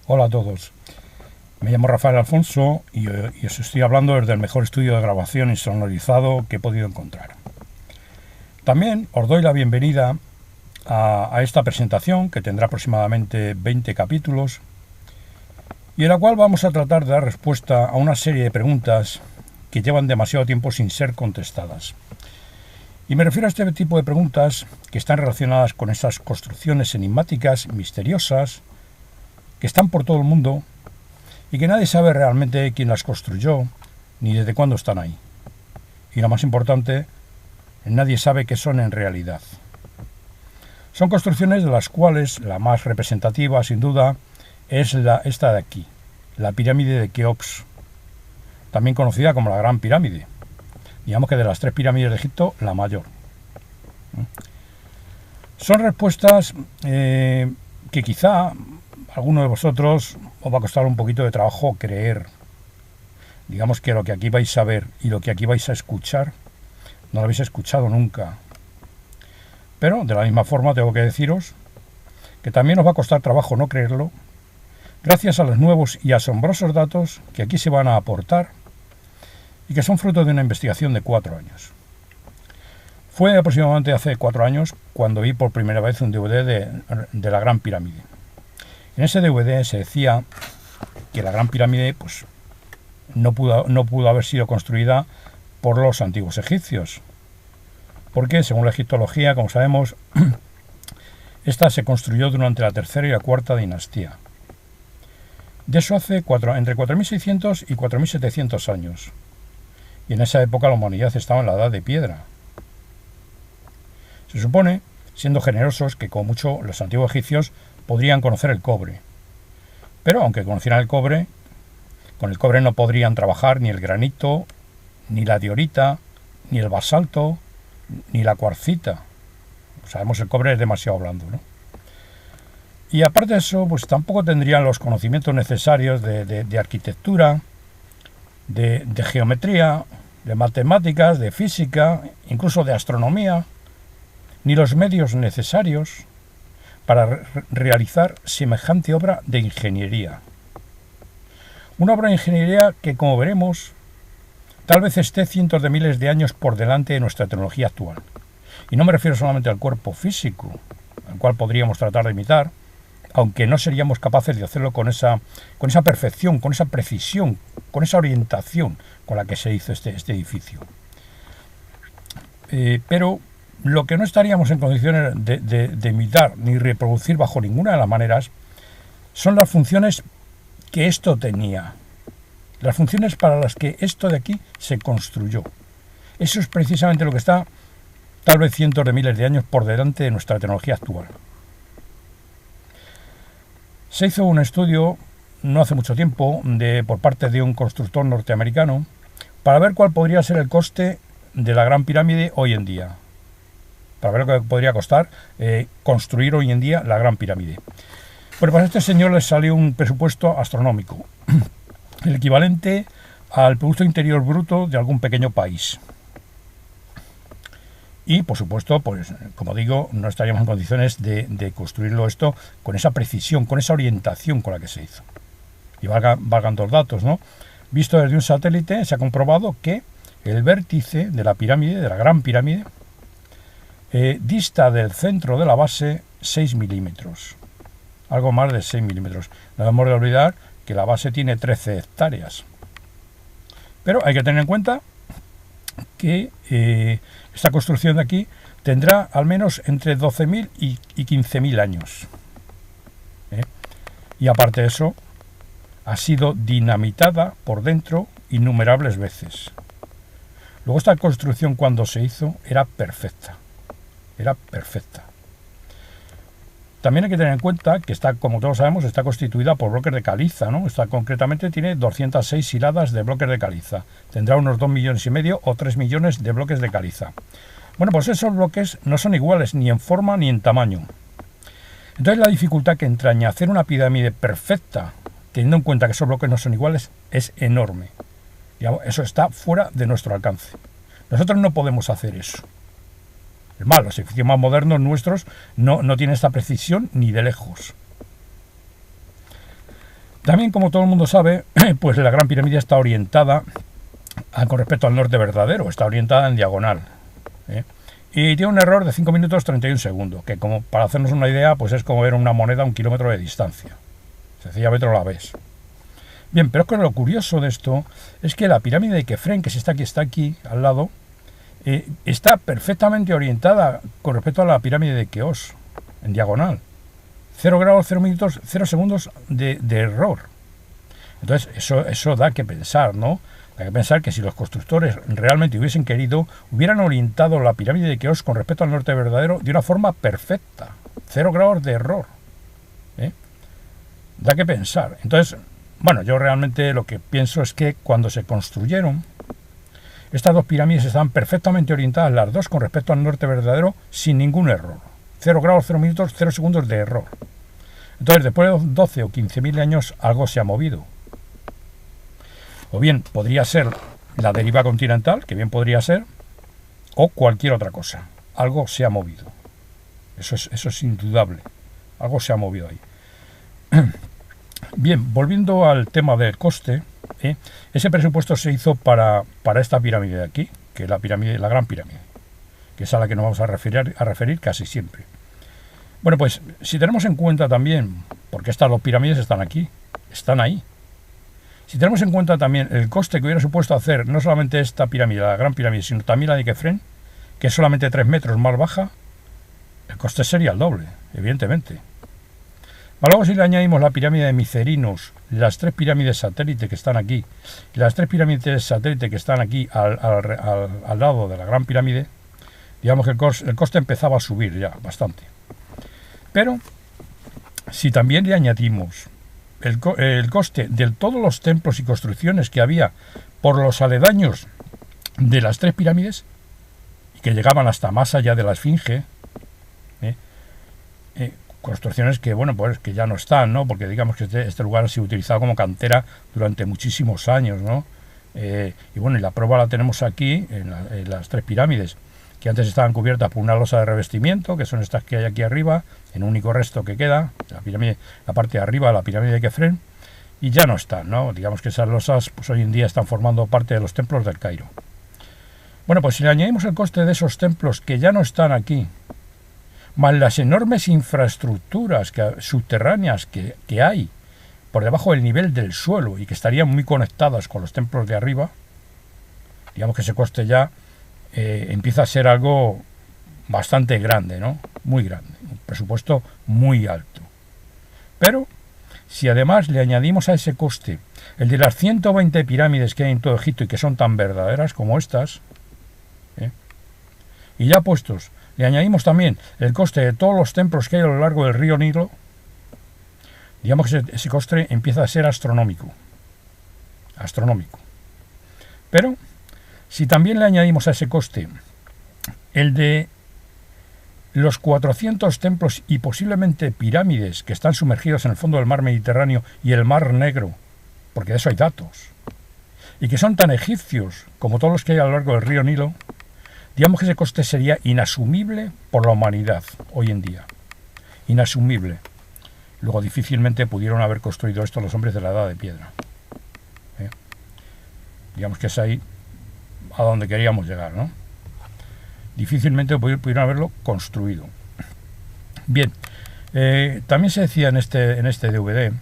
Hola a todos, me llamo Rafael Alfonso y os estoy hablando desde el mejor estudio de grabación insonorizado que he podido encontrar. También os doy la bienvenida a esta presentación, que tendrá aproximadamente 20 capítulos, y en la cual vamos a tratar de dar respuesta a una serie de preguntas que llevan demasiado tiempo sin ser contestadas. Y me refiero a este tipo de preguntas que están relacionadas con esas construcciones enigmáticas, misteriosas, que están por todo el mundo y que nadie sabe realmente quién las construyó ni desde cuándo están ahí. Y lo más importante, nadie sabe qué son en realidad. Son construcciones de las cuales la más representativa, sin duda, es esta de aquí, la pirámide de Keops, también conocida como la Gran Pirámide. Digamos que de las 3 pirámides de Egipto, la mayor. Son respuestas que quizá a alguno de vosotros os va a costar un poquito de trabajo creer. Digamos que lo que aquí vais a ver y lo que aquí vais a escuchar, no lo habéis escuchado nunca. Pero de la misma forma tengo que deciros que también os va a costar trabajo no creerlo, gracias a los nuevos y asombrosos datos que aquí se van a aportar y que son fruto de una investigación de 4 años. Fue aproximadamente hace 4 años cuando vi por primera vez un DVD de la Gran Pirámide. En ese DVD se decía que la Gran Pirámide no pudo haber sido construida por los antiguos egipcios, porque según la egiptología, como sabemos, esta se construyó durante la tercera y la cuarta dinastía. De eso hace entre 4600 y 4700 años. Y en esa época la humanidad estaba en la edad de piedra. Se supone, siendo generosos, que como mucho los antiguos egipcios podrían conocer el cobre. Pero aunque conocieran el cobre, con el cobre no podrían trabajar ni el granito, ni la diorita, ni el basalto, ni la cuarcita. Sabemos que el cobre es demasiado blando, ¿no? Y aparte de eso, pues tampoco tendrían los conocimientos necesarios de arquitectura, de geometría, de matemáticas, de física, incluso de astronomía, ni los medios necesarios para realizar semejante obra de ingeniería. Una obra de ingeniería que, como veremos, tal vez esté cientos de miles de años por delante de nuestra tecnología actual. Y no me refiero solamente al cuerpo físico, al cual podríamos tratar de imitar, aunque no seríamos capaces de hacerlo con esa perfección, con esa precisión, con esa orientación con la que se hizo este edificio. Pero lo que no estaríamos en condiciones de imitar ni reproducir bajo ninguna de las maneras son las funciones que esto tenía, las funciones para las que esto de aquí se construyó. Eso es precisamente lo que está tal vez cientos de miles de años por delante de nuestra tecnología actual. Se hizo un estudio no hace mucho tiempo por parte de un constructor norteamericano para ver cuál podría ser el coste de la Gran Pirámide hoy en día, para ver lo que podría costar construir hoy en día la Gran Pirámide. Bueno, pues a este señor le salió un presupuesto astronómico, el equivalente al Producto Interior Bruto de algún pequeño país. Y, por supuesto, pues como digo, no estaríamos en condiciones de construirlo esto con esa precisión, con esa orientación con la que se hizo. Y valgan 2 datos, ¿no? Visto desde un satélite, se ha comprobado que el vértice de la pirámide, de la Gran Pirámide, dista del centro de la base 6 milímetros. Algo más de 6 milímetros. No debemos de olvidar que la base tiene 13 hectáreas. Pero hay que tener en cuenta que esta construcción de aquí tendrá al menos entre 12.000 y 15.000 años. Y aparte de eso, ha sido dinamitada por dentro innumerables veces. Luego esta construcción, cuando se hizo, era perfecta. Era perfecta. También hay que tener en cuenta que como todos sabemos, está constituida por bloques de caliza, ¿no? Concretamente tiene 206 hiladas de bloques de caliza. Tendrá unos 2,5 millones o 3 millones de bloques de caliza. Bueno, pues esos bloques no son iguales ni en forma ni en tamaño. Entonces la dificultad que entraña hacer una pirámide perfecta, teniendo en cuenta que esos bloques no son iguales, es enorme. Eso está fuera de nuestro alcance. Nosotros no podemos hacer eso. Es más, los edificios más modernos nuestros no tienen esta precisión ni de lejos. También, como todo el mundo sabe, pues la Gran Pirámide está orientada con respecto al norte verdadero, está orientada en diagonal, ¿eh? Y tiene un error de 5 minutos 31 segundos, que como para hacernos una idea, pues es como ver una moneda a 1 kilómetro de distancia. Sencillamente no la ves. Bien, pero es que lo curioso de esto es que la pirámide de Kefren, que está aquí al lado, está perfectamente orientada con respecto a la pirámide de Keops, en diagonal. 0 grados, 0 minutos, 0 segundos de error. Entonces, eso da que pensar, ¿no? Da que pensar que si los constructores realmente hubiesen querido, hubieran orientado la pirámide de Keops con respecto al norte verdadero de una forma perfecta. 0 grados de error. Da que pensar. Entonces, bueno, yo realmente lo que pienso es que cuando se construyeron, estas dos pirámides estaban perfectamente orientadas, las dos con respecto al norte verdadero, sin ningún error. 0 grados, 0 minutos, 0 segundos de error. Entonces, después de 12 o 15.000 años, algo se ha movido. O bien podría ser la deriva continental, que bien podría ser, o cualquier otra cosa. Algo se ha movido. Eso es indudable. Algo se ha movido ahí. Bien, volviendo al tema del coste, ese presupuesto se hizo para esta pirámide de aquí, que es la Gran Pirámide, que es a la que nos vamos a referir casi siempre. Bueno, pues si tenemos en cuenta también, porque estas dos pirámides están aquí, están ahí. Si tenemos en cuenta también el coste que hubiera supuesto hacer no solamente esta pirámide, la Gran Pirámide, sino también la de Kefren, que es solamente 3 metros más baja, el coste sería el doble, evidentemente. Luego, si le añadimos la pirámide de Micerinos, las 3 pirámides satélite que están aquí, y las 3 pirámides satélite que están aquí al lado de la Gran Pirámide, digamos que el coste empezaba a subir ya bastante. Pero, si también le añadimos el coste de todos los templos y construcciones que había por los aledaños de las 3 pirámides, y que llegaban hasta más allá de la Esfinge, construcciones que, bueno, pues que ya no están, ¿no? Porque digamos que este lugar ha sido utilizado como cantera durante muchísimos años, ¿no? Y bueno, y la prueba la tenemos aquí, en las 3 pirámides, que antes estaban cubiertas por una losa de revestimiento, que son estas que hay aquí arriba, en un único resto que queda, la parte de arriba de la pirámide de Kefren, y ya no están, ¿no? Digamos que esas losas pues hoy en día están formando parte de los templos del Cairo. Bueno, pues si le añadimos el coste de esos templos que ya no están aquí, más las enormes infraestructuras subterráneas que hay por debajo del nivel del suelo y que estarían muy conectadas con los templos de arriba, digamos que ese coste ya empieza a ser algo bastante grande, ¿no? Muy grande, un presupuesto muy alto. Pero, si además le añadimos a ese coste el de las 120 pirámides que hay en todo Egipto y que son tan verdaderas como estas, y ya puestos, le añadimos también el coste de todos los templos que hay a lo largo del río Nilo, digamos que ese coste empieza a ser astronómico. Astronómico. Pero, si también le añadimos a ese coste el de los 400 templos y posiblemente pirámides que están sumergidos en el fondo del mar Mediterráneo y el mar Negro, porque de eso hay datos, y que son tan egipcios como todos los que hay a lo largo del río Nilo, digamos que ese coste sería inasumible por la humanidad hoy en día. Inasumible. Luego difícilmente pudieron haber construido esto los hombres de la Edad de Piedra. Digamos que es ahí a donde queríamos llegar, ¿no? Difícilmente pudieron haberlo construido. Bien, también se decía en este DVD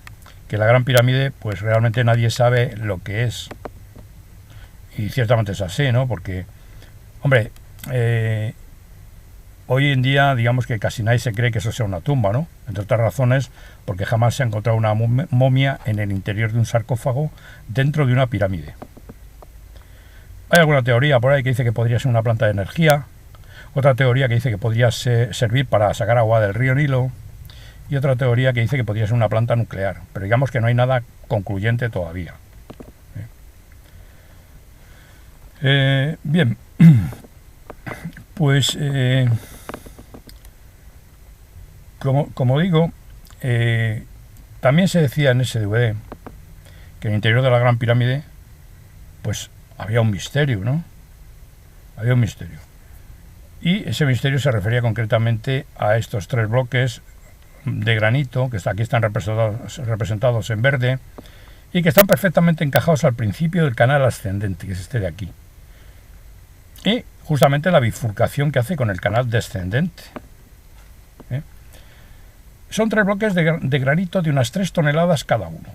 que la Gran Pirámide, pues realmente nadie sabe lo que es. Y ciertamente es así, ¿no? Porque, hombre, hoy en día, digamos que casi nadie se cree que eso sea una tumba, ¿no? Entre otras razones, porque jamás se ha encontrado una momia en el interior de un sarcófago dentro de una pirámide. Hay alguna teoría por ahí que dice que podría ser una planta de energía, otra teoría que dice que podría servir para sacar agua del río Nilo, y otra teoría que dice que podría ser una planta nuclear, pero digamos que no hay nada concluyente todavía. Bien, pues como digo, también se decía en ese DVD que en el interior de la Gran Pirámide pues había un misterio, ¿no? Había un misterio. Y ese misterio se refería concretamente a estos 3 bloques de granito, que aquí están representados en verde, y que están perfectamente encajados al principio del canal ascendente, que es este de aquí. Y justamente la bifurcación que hace con el canal descendente. Son 3 bloques de granito de unas 3 toneladas cada uno.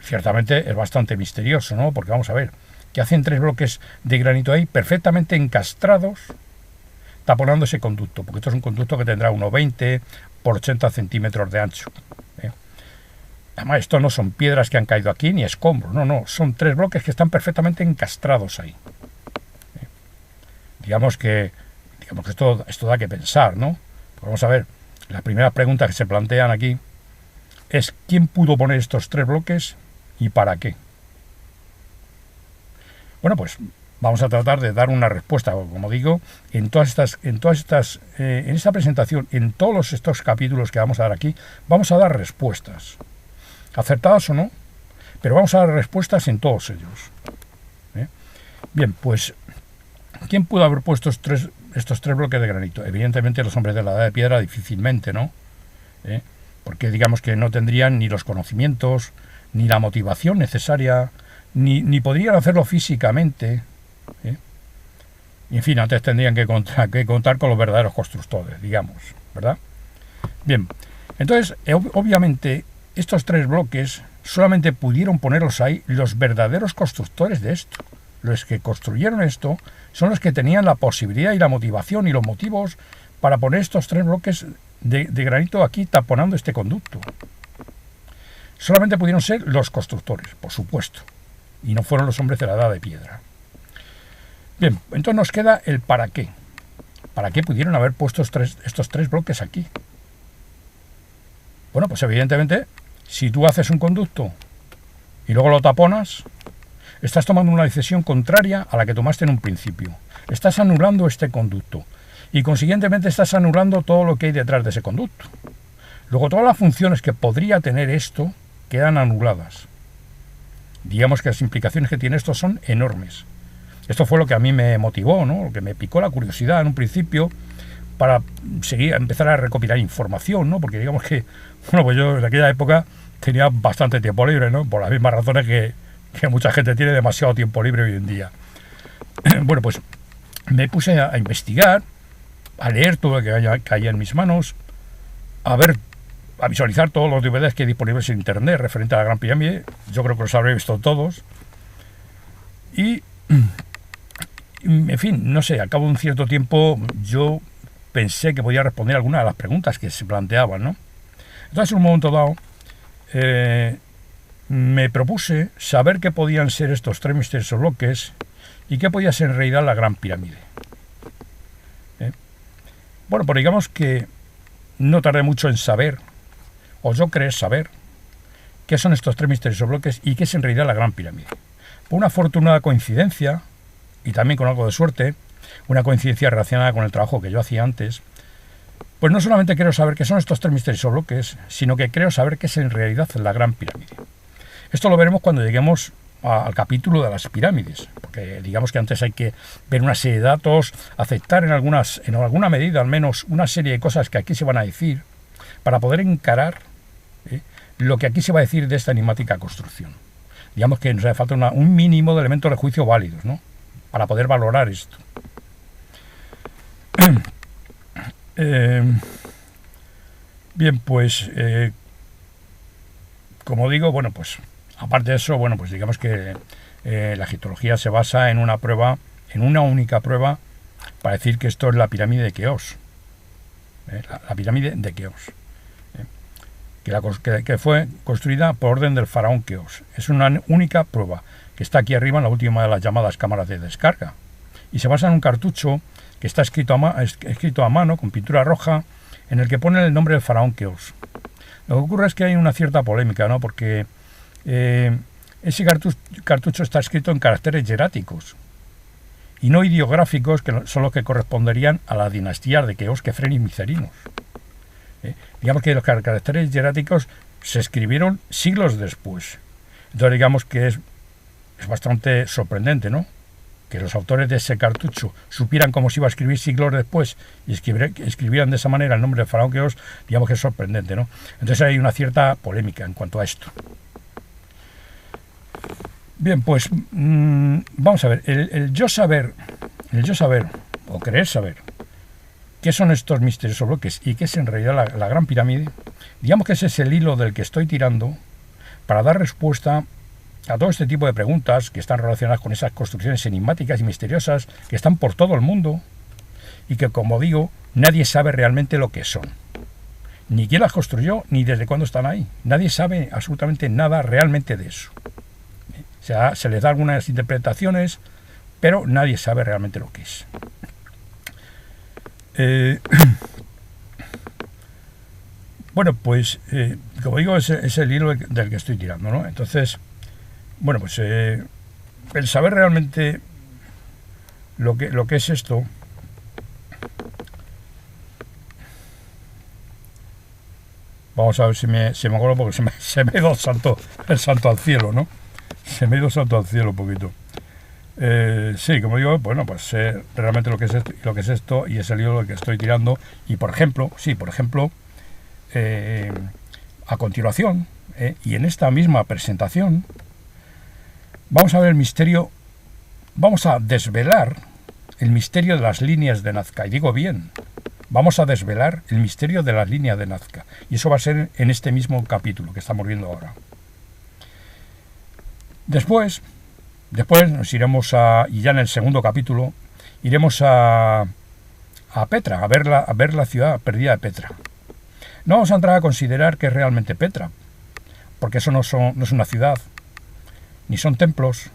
Ciertamente es bastante misterioso, ¿no? Porque vamos a ver, que hacen 3 bloques de granito ahí perfectamente encastrados, taponando ese conducto, porque esto es un conducto que tendrá unos 20 por 80 centímetros de ancho. Además, esto no son piedras que han caído aquí, ni escombros, no, son 3 bloques que están perfectamente encastrados ahí. Digamos que esto da que pensar, ¿no? Pues vamos a ver, la primera pregunta que se plantean aquí es ¿quién pudo poner estos 3 bloques y para qué? Bueno, pues vamos a tratar de dar una respuesta, como digo, en esta presentación, en todos estos capítulos que vamos a dar aquí, vamos a dar respuestas, acertadas o no, pero vamos a dar respuestas en todos ellos. Bien, pues ¿quién pudo haber puesto estos 3 bloques de granito? Evidentemente los hombres de la Edad de Piedra difícilmente, ¿no? Porque digamos que no tendrían ni los conocimientos, ni la motivación necesaria, ni podrían hacerlo físicamente. Y en fin, antes tendrían que contar con los verdaderos constructores, digamos, ¿verdad? Bien, entonces, obviamente, estos 3 bloques solamente pudieron ponerlos ahí los verdaderos constructores de esto. Los que construyeron esto son los que tenían la posibilidad y la motivación y los motivos para poner estos 3 bloques de granito aquí taponando este conducto. Solamente pudieron ser los constructores, por supuesto, y no fueron los hombres de la Edad de Piedra. Bien, entonces nos queda el para qué. ¿Para qué pudieron haber puesto estos 3 bloques aquí? Bueno, pues evidentemente, si tú haces un conducto y luego lo taponas, estás tomando una decisión contraria a la que tomaste en un principio. Estás anulando este conducto y consiguientemente estás anulando todo lo que hay detrás de ese conducto. Luego todas las funciones que podría tener esto quedan anuladas. Digamos que las implicaciones que tiene esto son enormes. Esto fue lo que a mí me motivó, ¿no? Lo que me picó la curiosidad en un principio para empezar a recopilar información, ¿no? Porque digamos que, bueno, pues yo en aquella época tenía bastante tiempo libre, ¿no? Por las mismas razones que mucha gente tiene demasiado tiempo libre hoy en día. Bueno, pues me puse a investigar, a leer todo lo que caía en mis manos, a visualizar todos los DVDs que hay disponibles en internet referente a la Gran Pirámide. Yo creo que los habré visto todos. Y, en fin, no sé, al cabo de un cierto tiempo yo pensé que podía responder algunas de las preguntas que se planteaban, ¿no? Entonces, en un momento dado, me propuse saber qué podían ser estos 3 misteriosos bloques y qué podía ser en realidad la Gran Pirámide. Bueno, pues digamos que no tardé mucho en saber, o yo creer saber, qué son estos 3 misteriosos bloques y qué es en realidad la Gran Pirámide. Por una afortunada coincidencia, y también con algo de suerte, una coincidencia relacionada con el trabajo que yo hacía antes, pues no solamente quiero saber qué son estos 3 misteriosos bloques, sino que creo saber qué es en realidad la Gran Pirámide. Esto lo veremos cuando lleguemos al capítulo de las pirámides, porque digamos que antes hay que ver una serie de datos, aceptar en alguna medida al menos una serie de cosas que aquí se van a decir, para poder encarar lo que aquí se va a decir de esta enigmática construcción. Digamos que nos hace falta un mínimo de elementos de juicio válidos, ¿no? Para poder valorar esto. Bien, pues como digo, bueno, pues aparte de eso, bueno, pues digamos que la egiptología se basa en una única prueba para decir que esto es la pirámide de Keops. La pirámide de Keops. Que fue construida por orden del faraón Keops. Es una única prueba que está aquí arriba en la última de las llamadas cámaras de descarga. Y se basa en un cartucho que está escrito a mano con pintura roja en el que pone el nombre del faraón Keops. Lo que ocurre es que hay una cierta polémica, ¿no? Porque ese cartucho está escrito en caracteres hieráticos y no ideográficos, que son los que corresponderían a la dinastía de Keops, Kefren y Micerinos. Digamos que los caracteres hieráticos se escribieron siglos después. Entonces digamos que es bastante sorprendente, ¿no? que los autores de ese cartucho supieran cómo se iba a escribir siglos después y escribieran de esa manera el nombre de Faraón Keops, digamos que es sorprendente, ¿no? Entonces hay una cierta polémica en cuanto a esto. Bien, pues vamos a ver, el yo saber o querer saber qué son estos misteriosos bloques y qué es en realidad la Gran Pirámide, digamos que ese es el hilo del que estoy tirando para dar respuesta a todo este tipo de preguntas que están relacionadas con esas construcciones enigmáticas y misteriosas que están por todo el mundo y que, como digo, nadie sabe realmente lo que son. Ni quién las construyó, ni desde cuándo están ahí. Nadie sabe absolutamente nada realmente de eso. O sea, se les da algunas interpretaciones, pero nadie sabe realmente lo que es. Bueno, pues, como digo, es el hilo del que estoy tirando, ¿no? Entonces, bueno, pues el saber realmente lo que es esto, vamos a ver si me acuerdo, porque se me ha ido el santo al cielo, ¿no? Se me ha ido el santo al cielo un poquito. Sí, como digo, bueno, pues sé realmente lo que es esto y es el hilo del que estoy tirando. Y por ejemplo, a continuación, y en esta misma presentación, vamos a ver vamos a desvelar el misterio de las líneas de Nazca. Y digo bien, vamos a desvelar el misterio de las líneas de Nazca. Y eso va a ser en este mismo capítulo que estamos viendo ahora. Después nos iremos y ya en el segundo capítulo, iremos a Petra, a ver la ciudad perdida de Petra. No vamos a entrar a considerar que es realmente Petra, porque eso no es una ciudad, ni son templos,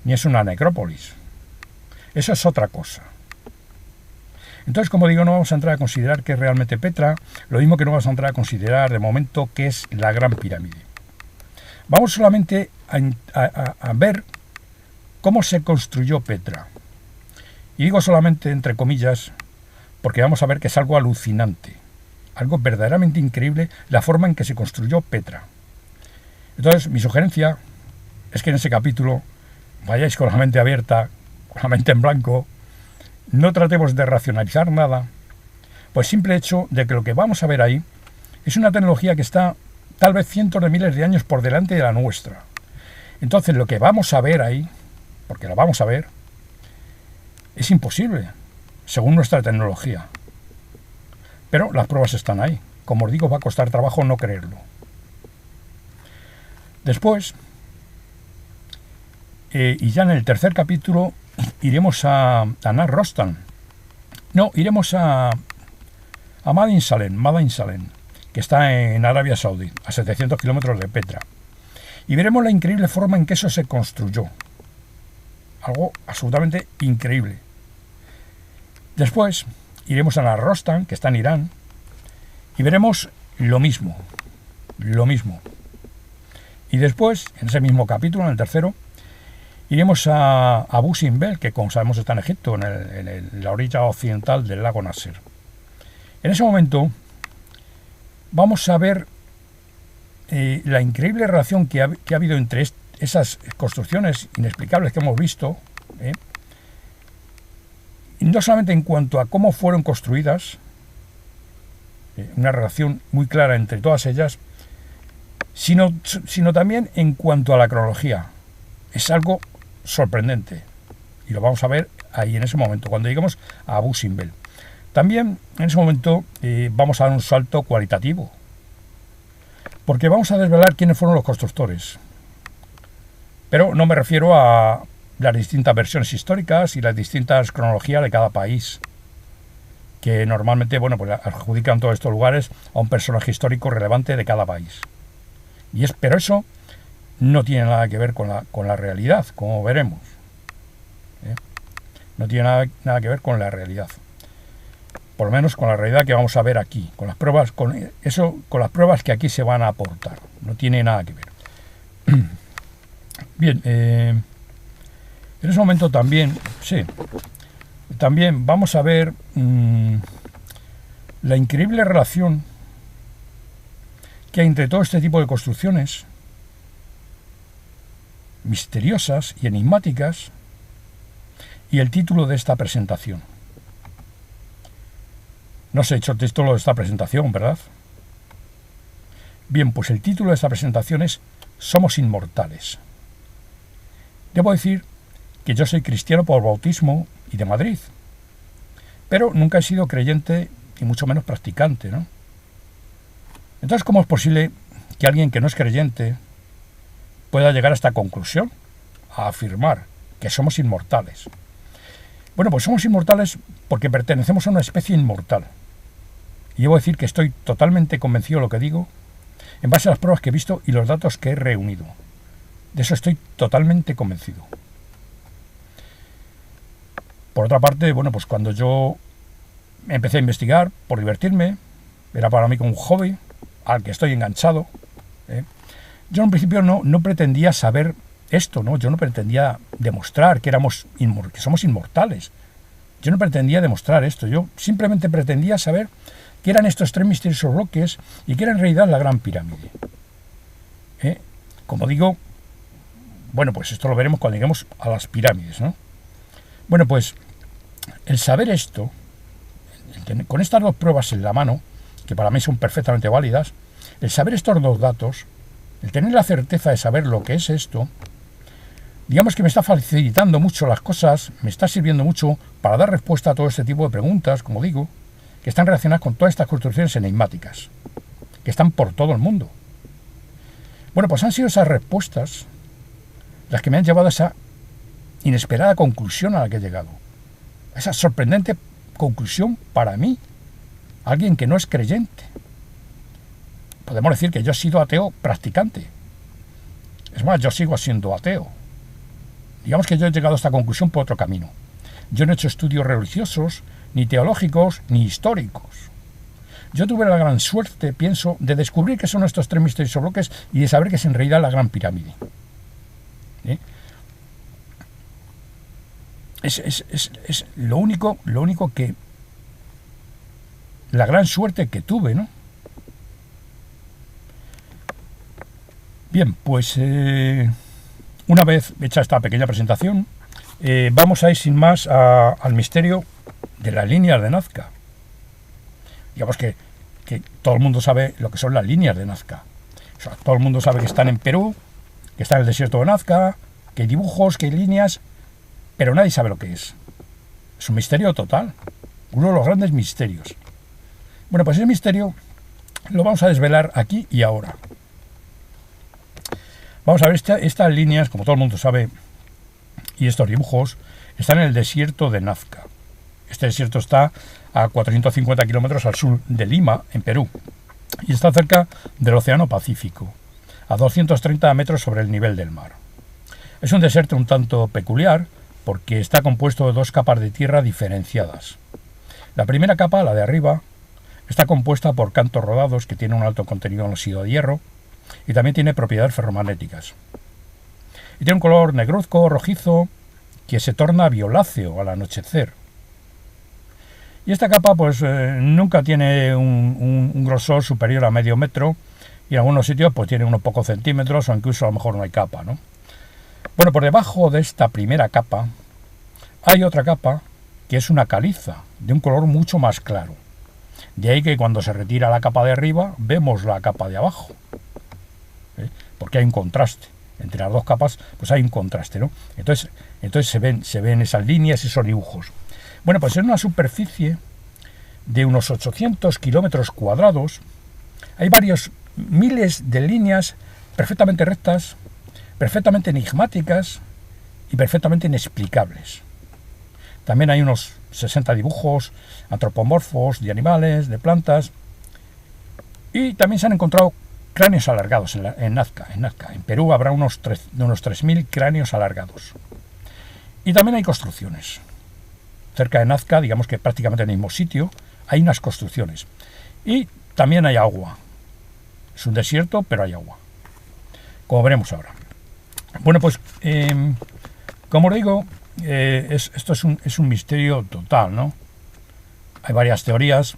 ni es una necrópolis. Eso es otra cosa. Entonces, como digo, no vamos a entrar a considerar que es realmente Petra, lo mismo que no vamos a entrar a considerar de momento que es la Gran Pirámide. Vamos solamente a ver cómo se construyó Petra. Y digo solamente entre comillas, porque vamos a ver que es algo alucinante, algo verdaderamente increíble la forma en que se construyó Petra. Entonces, mi sugerencia es que en ese capítulo vayáis con la mente abierta, con la mente en blanco, no tratemos de racionalizar nada, pues simple hecho de que lo que vamos a ver ahí es una tecnología que está tal vez cientos de miles de años por delante de la nuestra. Entonces, lo que vamos a ver ahí, porque lo vamos a ver, es imposible, según nuestra tecnología. Pero las pruebas están ahí. Como os digo, va a costar trabajo no creerlo. Después, y ya en el tercer capítulo, iremos a Nar Rostan. No, iremos a Madain Salem, que está en Arabia Saudí, a 700 kilómetros de Petra. Y veremos la increíble forma en que eso se construyó. Algo absolutamente increíble. Después iremos a Nar Rostan, que está en Irán, y veremos lo mismo. Y después, en ese mismo capítulo, en el tercero, iremos a Abu Simbel, que como sabemos está en Egipto, en la orilla occidental del lago Nasser. En ese momento vamos a ver la increíble relación que ha habido entre esas construcciones inexplicables que hemos visto, y no solamente en cuanto a cómo fueron construidas, una relación muy clara entre todas ellas, sino también en cuanto a la cronología. Es algo sorprendente, y lo vamos a ver ahí en ese momento, cuando lleguemos a Abu Simbel. También en ese momento vamos a dar un salto cualitativo, porque vamos a desvelar quiénes fueron los constructores. Pero no me refiero a las distintas versiones históricas y las distintas cronologías de cada país, que normalmente, bueno, pues adjudican todos estos lugares a un personaje histórico relevante de cada país. Pero eso no tiene nada que ver con la realidad, como veremos. No tiene nada que ver con la realidad. Por lo menos con la realidad que vamos a ver aquí, con las pruebas que aquí se van a aportar. No tiene nada que ver. Bien, en ese momento también vamos a ver la increíble relación que hay entre todo este tipo de construcciones misteriosas y enigmáticas y el título de esta presentación. No se ha hecho el título de esta presentación, ¿verdad? Bien, pues el título de esta presentación es Somos inmortales. Debo decir que yo soy cristiano por bautismo y de Madrid, pero nunca he sido creyente y mucho menos practicante, ¿no? Entonces, ¿cómo es posible que alguien que no es creyente pueda llegar a esta conclusión, a afirmar que somos inmortales? Bueno, pues somos inmortales porque pertenecemos a una especie inmortal. Y debo decir que estoy totalmente convencido de lo que digo, en base a las pruebas que he visto y los datos que he reunido. De eso estoy totalmente convencido. Por otra parte, bueno, pues cuando yo empecé a investigar por divertirme, era para mí como un hobby al que estoy enganchado, yo en un principio no pretendía saber esto, ¿no? Yo no pretendía demostrar que somos inmortales. Yo no pretendía demostrar esto. Yo simplemente pretendía saber qué eran estos 3 misteriosos bloques y qué era en realidad la Gran Pirámide. Como digo, bueno, pues esto lo veremos cuando lleguemos a las pirámides, ¿no? Bueno, pues el saber esto, con estas 2 pruebas en la mano, que para mí son perfectamente válidas, el saber estos 2 datos, el tener la certeza de saber lo que es esto, digamos que me está facilitando mucho las cosas, me está sirviendo mucho para dar respuesta a todo este tipo de preguntas, como digo, que están relacionadas con todas estas construcciones enigmáticas, que están por todo el mundo. Bueno, pues han sido esas respuestas las que me han llevado a esa inesperada conclusión a la que he llegado. Esa sorprendente conclusión para mí, alguien que no es creyente. Podemos decir que yo he sido ateo practicante. Es más, yo sigo siendo ateo. Digamos que yo he llegado a esta conclusión por otro camino. Yo no he hecho estudios religiosos, ni teológicos, ni históricos. Yo tuve la gran suerte, pienso, de descubrir qué son estos 3 misteriosos bloques y de saber que es en realidad la Gran Pirámide. Es lo único que... La gran suerte que tuve, ¿no? Bien, pues una vez hecha esta pequeña presentación, vamos a ir sin más al misterio de las líneas de Nazca. Digamos que todo el mundo sabe lo que son las líneas de Nazca. O sea, todo el mundo sabe que están en Perú, que están en el desierto de Nazca, que hay dibujos, que hay líneas, pero nadie sabe lo que es. Es un misterio total, uno de los grandes misterios. Bueno, pues ese misterio lo vamos a desvelar aquí y ahora. Vamos a ver, estas líneas, como todo el mundo sabe, y estos dibujos, están en el desierto de Nazca. Este desierto está a 450 kilómetros al sur de Lima, en Perú, y está cerca del Océano Pacífico, a 230 metros sobre el nivel del mar. Es un desierto un tanto peculiar porque está compuesto de 2 capas de tierra diferenciadas. La primera capa, la de arriba, está compuesta por cantos rodados que tienen un alto contenido en óxido de hierro y también tiene propiedades ferromagnéticas. Y tiene un color negruzco, rojizo, que se torna violáceo al anochecer. Y esta capa pues nunca tiene un grosor superior a medio metro y en algunos sitios pues tiene unos pocos centímetros o incluso a lo mejor no hay capa, ¿no? Bueno, por debajo de esta primera capa hay otra capa que es una caliza de un color mucho más claro. De ahí que cuando se retira la capa de arriba vemos la capa de abajo, porque hay un contraste. Entre las 2 capas pues hay un contraste, ¿no? Entonces se ven esas líneas, esos dibujos. Bueno, pues en una superficie de unos 800 kilómetros cuadrados hay varios miles de líneas perfectamente rectas, perfectamente enigmáticas y perfectamente inexplicables. También hay unos 60 dibujos antropomorfos de animales, de plantas, y también se han encontrado cráneos alargados en Nazca. En Perú habrá unos 3.000 cráneos alargados. Y también hay construcciones. Cerca de Nazca, digamos que prácticamente en el mismo sitio, hay unas construcciones. Y también hay agua. Es un desierto, pero hay agua. Como veremos ahora. Bueno, pues, como os digo, esto es un misterio total, ¿no? Hay varias teorías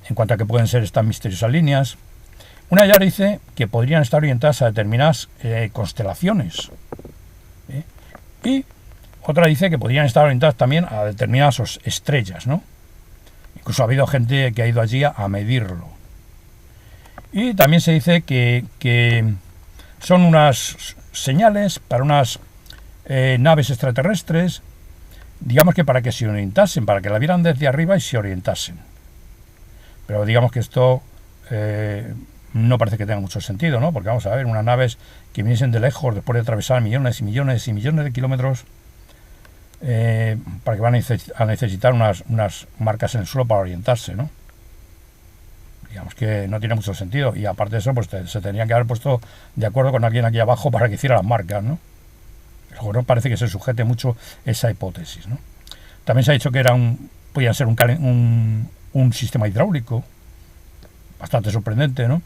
en cuanto a qué pueden ser estas misteriosas líneas. Una ya dice que podrían estar orientadas a determinadas constelaciones. Y Otra dice que podrían estar orientadas también a determinadas estrellas, ¿no? Incluso ha habido gente que ha ido allí a medirlo. Y también se dice que son unas señales para unas naves extraterrestres, digamos que para que se orientasen, para que la vieran desde arriba y se orientasen. Pero digamos que esto no parece que tenga mucho sentido, ¿no? Porque vamos a ver, unas naves que viniesen de lejos después de atravesar millones y millones y millones de kilómetros, para que van a necesitar unas marcas en el suelo para orientarse, ¿no? Digamos que no tiene mucho sentido. Y aparte de eso, pues se tendrían que haber puesto de acuerdo con alguien aquí abajo para que hiciera las marcas, ¿no? Luego no parece que se sujete mucho esa hipótesis, ¿no? También se ha dicho que podían ser un sistema hidráulico, bastante sorprendente, ¿no?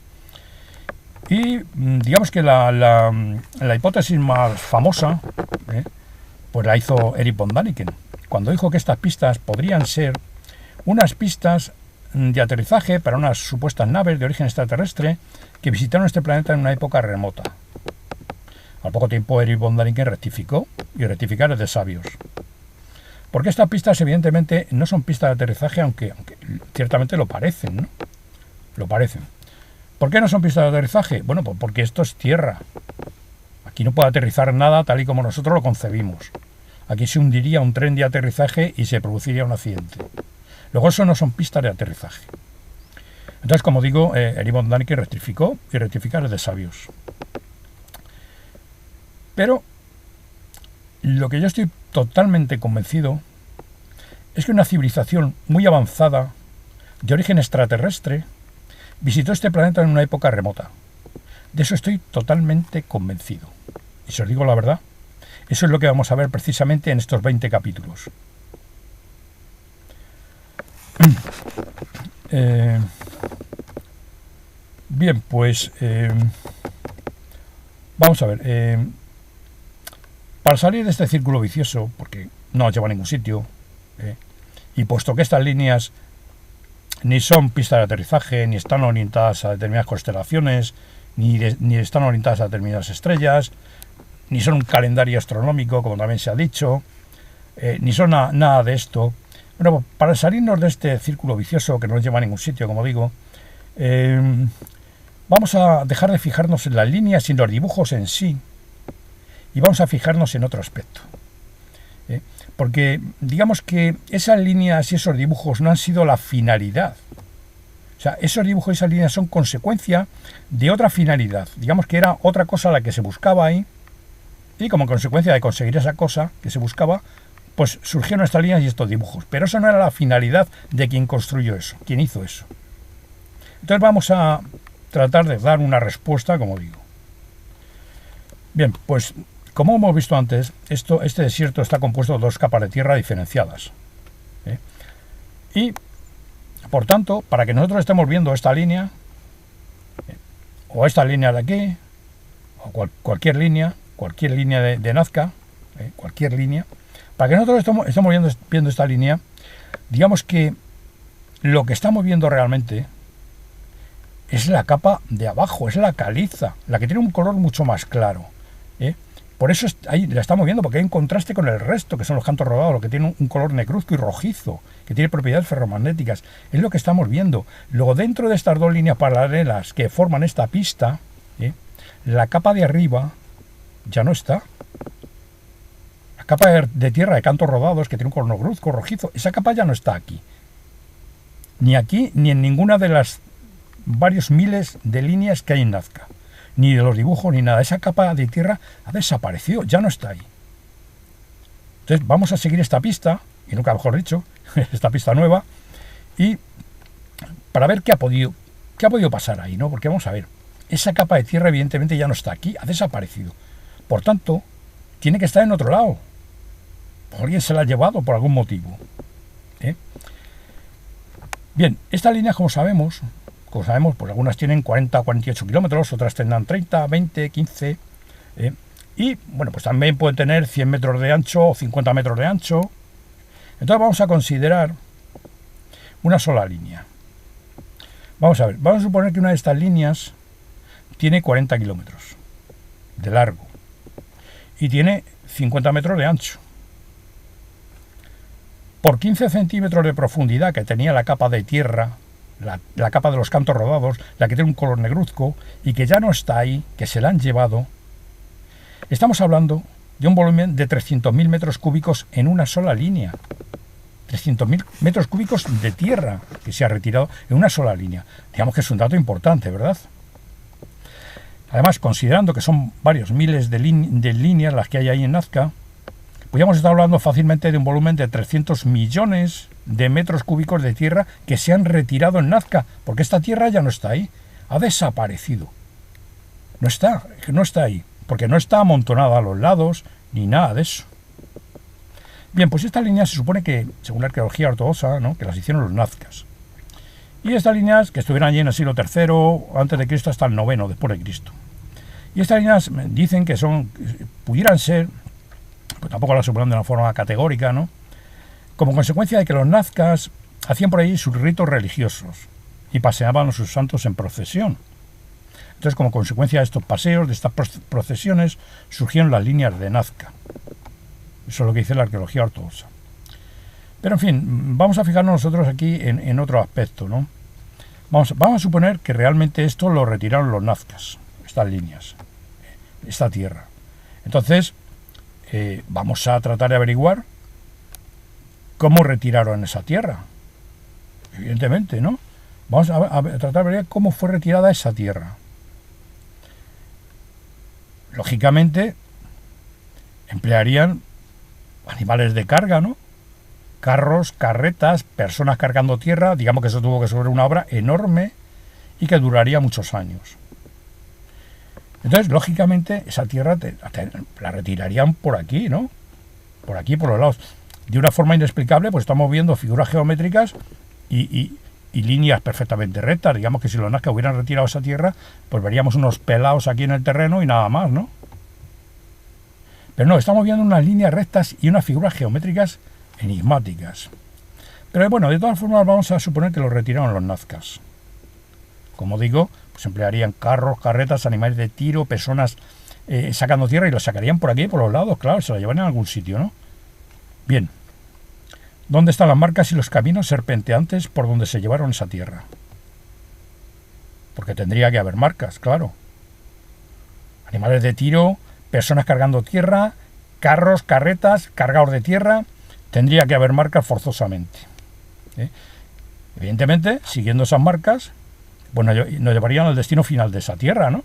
Y digamos que la hipótesis más famosa, pues la hizo Erich von Däniken, cuando dijo que estas pistas podrían ser unas pistas de aterrizaje para unas supuestas naves de origen extraterrestre que visitaron este planeta en una época remota. Al poco tiempo Erich von Däniken rectificó, y rectificar es de sabios. Porque estas pistas evidentemente no son pistas de aterrizaje, aunque ciertamente lo parecen, ¿no? Lo parecen. ¿Por qué no son pistas de aterrizaje? Bueno, pues porque esto es tierra. Aquí no puede aterrizar nada tal y como nosotros lo concebimos. Aquí se hundiría un tren de aterrizaje y se produciría un accidente. Luego eso no son pistas de aterrizaje. Entonces, como digo, Erich von Däniken rectificó, y rectificar es de sabios. Pero lo que yo estoy totalmente convencido es que una civilización muy avanzada, de origen extraterrestre, visitó este planeta en una época remota. De eso estoy totalmente convencido. Y si os digo la verdad, eso es lo que vamos a ver precisamente en estos 20 capítulos. Bien, pues vamos a ver. Para salir de este círculo vicioso, porque no nos lleva a ningún sitio, y puesto que estas líneas ni son pistas de aterrizaje, ni están orientadas a determinadas constelaciones, ni están orientadas a determinadas estrellas, ni son un calendario astronómico, como también se ha dicho, ni son nada de esto. Bueno, para salirnos de este círculo vicioso que no nos lleva a ningún sitio, como digo, vamos a dejar de fijarnos en las líneas y en los dibujos en sí, y vamos a fijarnos en otro aspecto. Porque digamos que esas líneas y esos dibujos no han sido la finalidad. O sea, esos dibujos y esas líneas son consecuencia de otra finalidad. Digamos que era otra cosa la que se buscaba ahí, y como consecuencia de conseguir esa cosa que se buscaba, pues surgieron estas líneas y estos dibujos. Pero eso no era la finalidad de quien construyó eso, quien hizo eso. Entonces vamos a tratar de dar una respuesta, como digo. Bien, pues como hemos visto antes, este desierto está compuesto de dos capas de tierra diferenciadas. Y, por tanto, para que nosotros estemos viendo esta línea, o esta línea de aquí, o cualquier línea de Nazca, cualquier línea, para que nosotros estemos viendo esta línea, digamos que lo que estamos viendo realmente es la capa de abajo, es la caliza, la que tiene un color mucho más claro. Por eso ahí la estamos viendo, porque hay un contraste con el resto, que son los cantos rodados, lo que tiene un color negruzco y rojizo, que tiene propiedades ferromagnéticas. Es lo que estamos viendo. Luego, dentro de estas dos líneas paralelas que forman esta pista, la capa de arriba ya no está. La capa de tierra de cantos rodados, que tiene un color negruzco, rojizo, esa capa ya no está aquí. Ni aquí, ni en ninguna de las varios miles de líneas que hay en Nazca. Ni de los dibujos, ni nada. Esa capa de tierra ha desaparecido, ya no está ahí. Entonces vamos a seguir esta pista, y nunca mejor dicho, esta pista nueva, y para ver qué ha podido pasar ahí, ¿no? Porque vamos a ver, esa capa de tierra evidentemente ya no está aquí, ha desaparecido. Por tanto, tiene que estar en otro lado. Alguien se la ha llevado por algún motivo. Bien, estas líneas, como sabemos, pues algunas tienen 40 o 48 kilómetros, otras tendrán 30, 20, 15. Y, bueno, pues también pueden tener 100 metros de ancho o 50 metros de ancho. Entonces vamos a considerar una sola línea. Vamos a ver, vamos a suponer que una de estas líneas tiene 40 kilómetros de largo y tiene 50 metros de ancho. por 15 centímetros de profundidad que tenía la capa de tierra, la capa de los cantos rodados, la que tiene un color negruzco y que ya no está ahí, que se la han llevado, estamos hablando de un volumen de 300.000 metros cúbicos en una sola línea. 300.000 metros cúbicos de tierra que se ha retirado en una sola línea. Digamos que es un dato importante, ¿verdad? Además, considerando que son varios miles de líneas las que hay ahí en Nazca, podríamos estar hablando fácilmente de un volumen de 300 millones de metros cúbicos de tierra que se han retirado en Nazca, porque esta tierra ya no está ahí, ha desaparecido. No está ahí, porque no está amontonada a los lados, ni nada de eso. Bien, pues estas líneas se supone que, según la arqueología ortodoxa, ¿no?, que las hicieron los nazcas. Y estas líneas que estuvieron allí en el siglo III a.C. hasta el IX después de Cristo. Y estas líneas dicen que pudieran ser, pues tampoco las suponen de una forma categórica, ¿no?, como consecuencia de que los nazcas hacían por ahí sus ritos religiosos y paseaban a sus santos en procesión. Entonces, como consecuencia de estos paseos, de estas procesiones, surgieron las líneas de Nazca. Eso es lo que dice la arqueología ortodoxa. Pero en fin, vamos a fijarnos nosotros aquí en otro aspecto, ¿no? Vamos a suponer que realmente esto lo retiraron los nazcas, estas líneas, esta tierra. Entonces, vamos a tratar de averiguar cómo retiraron esa tierra. Evidentemente, ¿no? Vamos a tratar de averiguar cómo fue retirada esa tierra. Lógicamente, emplearían animales de carga, ¿no? Carros, carretas, personas cargando tierra. Digamos que eso tuvo que ser una obra enorme y que duraría muchos años. Entonces, lógicamente, esa tierra la retirarían por aquí, ¿no? Por aquí, por los lados. De una forma inexplicable, pues estamos viendo figuras geométricas y líneas perfectamente rectas. Digamos que si los nazcas hubieran retirado esa tierra, pues veríamos unos pelados aquí en el terreno y nada más, ¿no? Pero no, estamos viendo unas líneas rectas y unas figuras geométricas enigmáticas. Pero bueno, de todas formas vamos a suponer que los retiraron los nazcas. Como digo, pues emplearían carros, carretas, animales de tiro, personas sacando tierra y los sacarían por aquí, por los lados, claro, se la llevarían a algún sitio, ¿no? Bien, ¿dónde están las marcas y los caminos serpenteantes por donde se llevaron esa tierra? Porque tendría que haber marcas, claro. Animales de tiro, personas cargando tierra, carros, carretas, cargados de tierra, tendría que haber marcas forzosamente. Evidentemente, siguiendo esas marcas, pues nos llevarían al destino final de esa tierra, ¿no?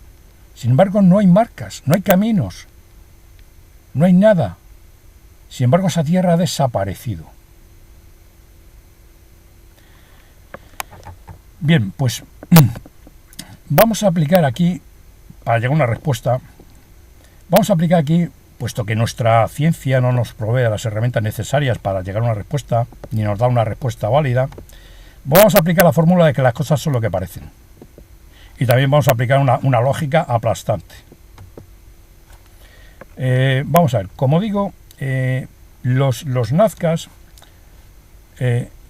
Sin embargo, no hay marcas, no hay caminos, no hay nada. Sin embargo, esa tierra ha desaparecido. Bien, pues vamos a aplicar aquí, para llegar a una respuesta, vamos a aplicar aquí, puesto que nuestra ciencia no nos provee las herramientas necesarias para llegar a una respuesta, ni nos da una respuesta válida, vamos a aplicar la fórmula de que las cosas son lo que parecen. Y también vamos a aplicar una lógica aplastante. Vamos a ver, como digo, los nazcas,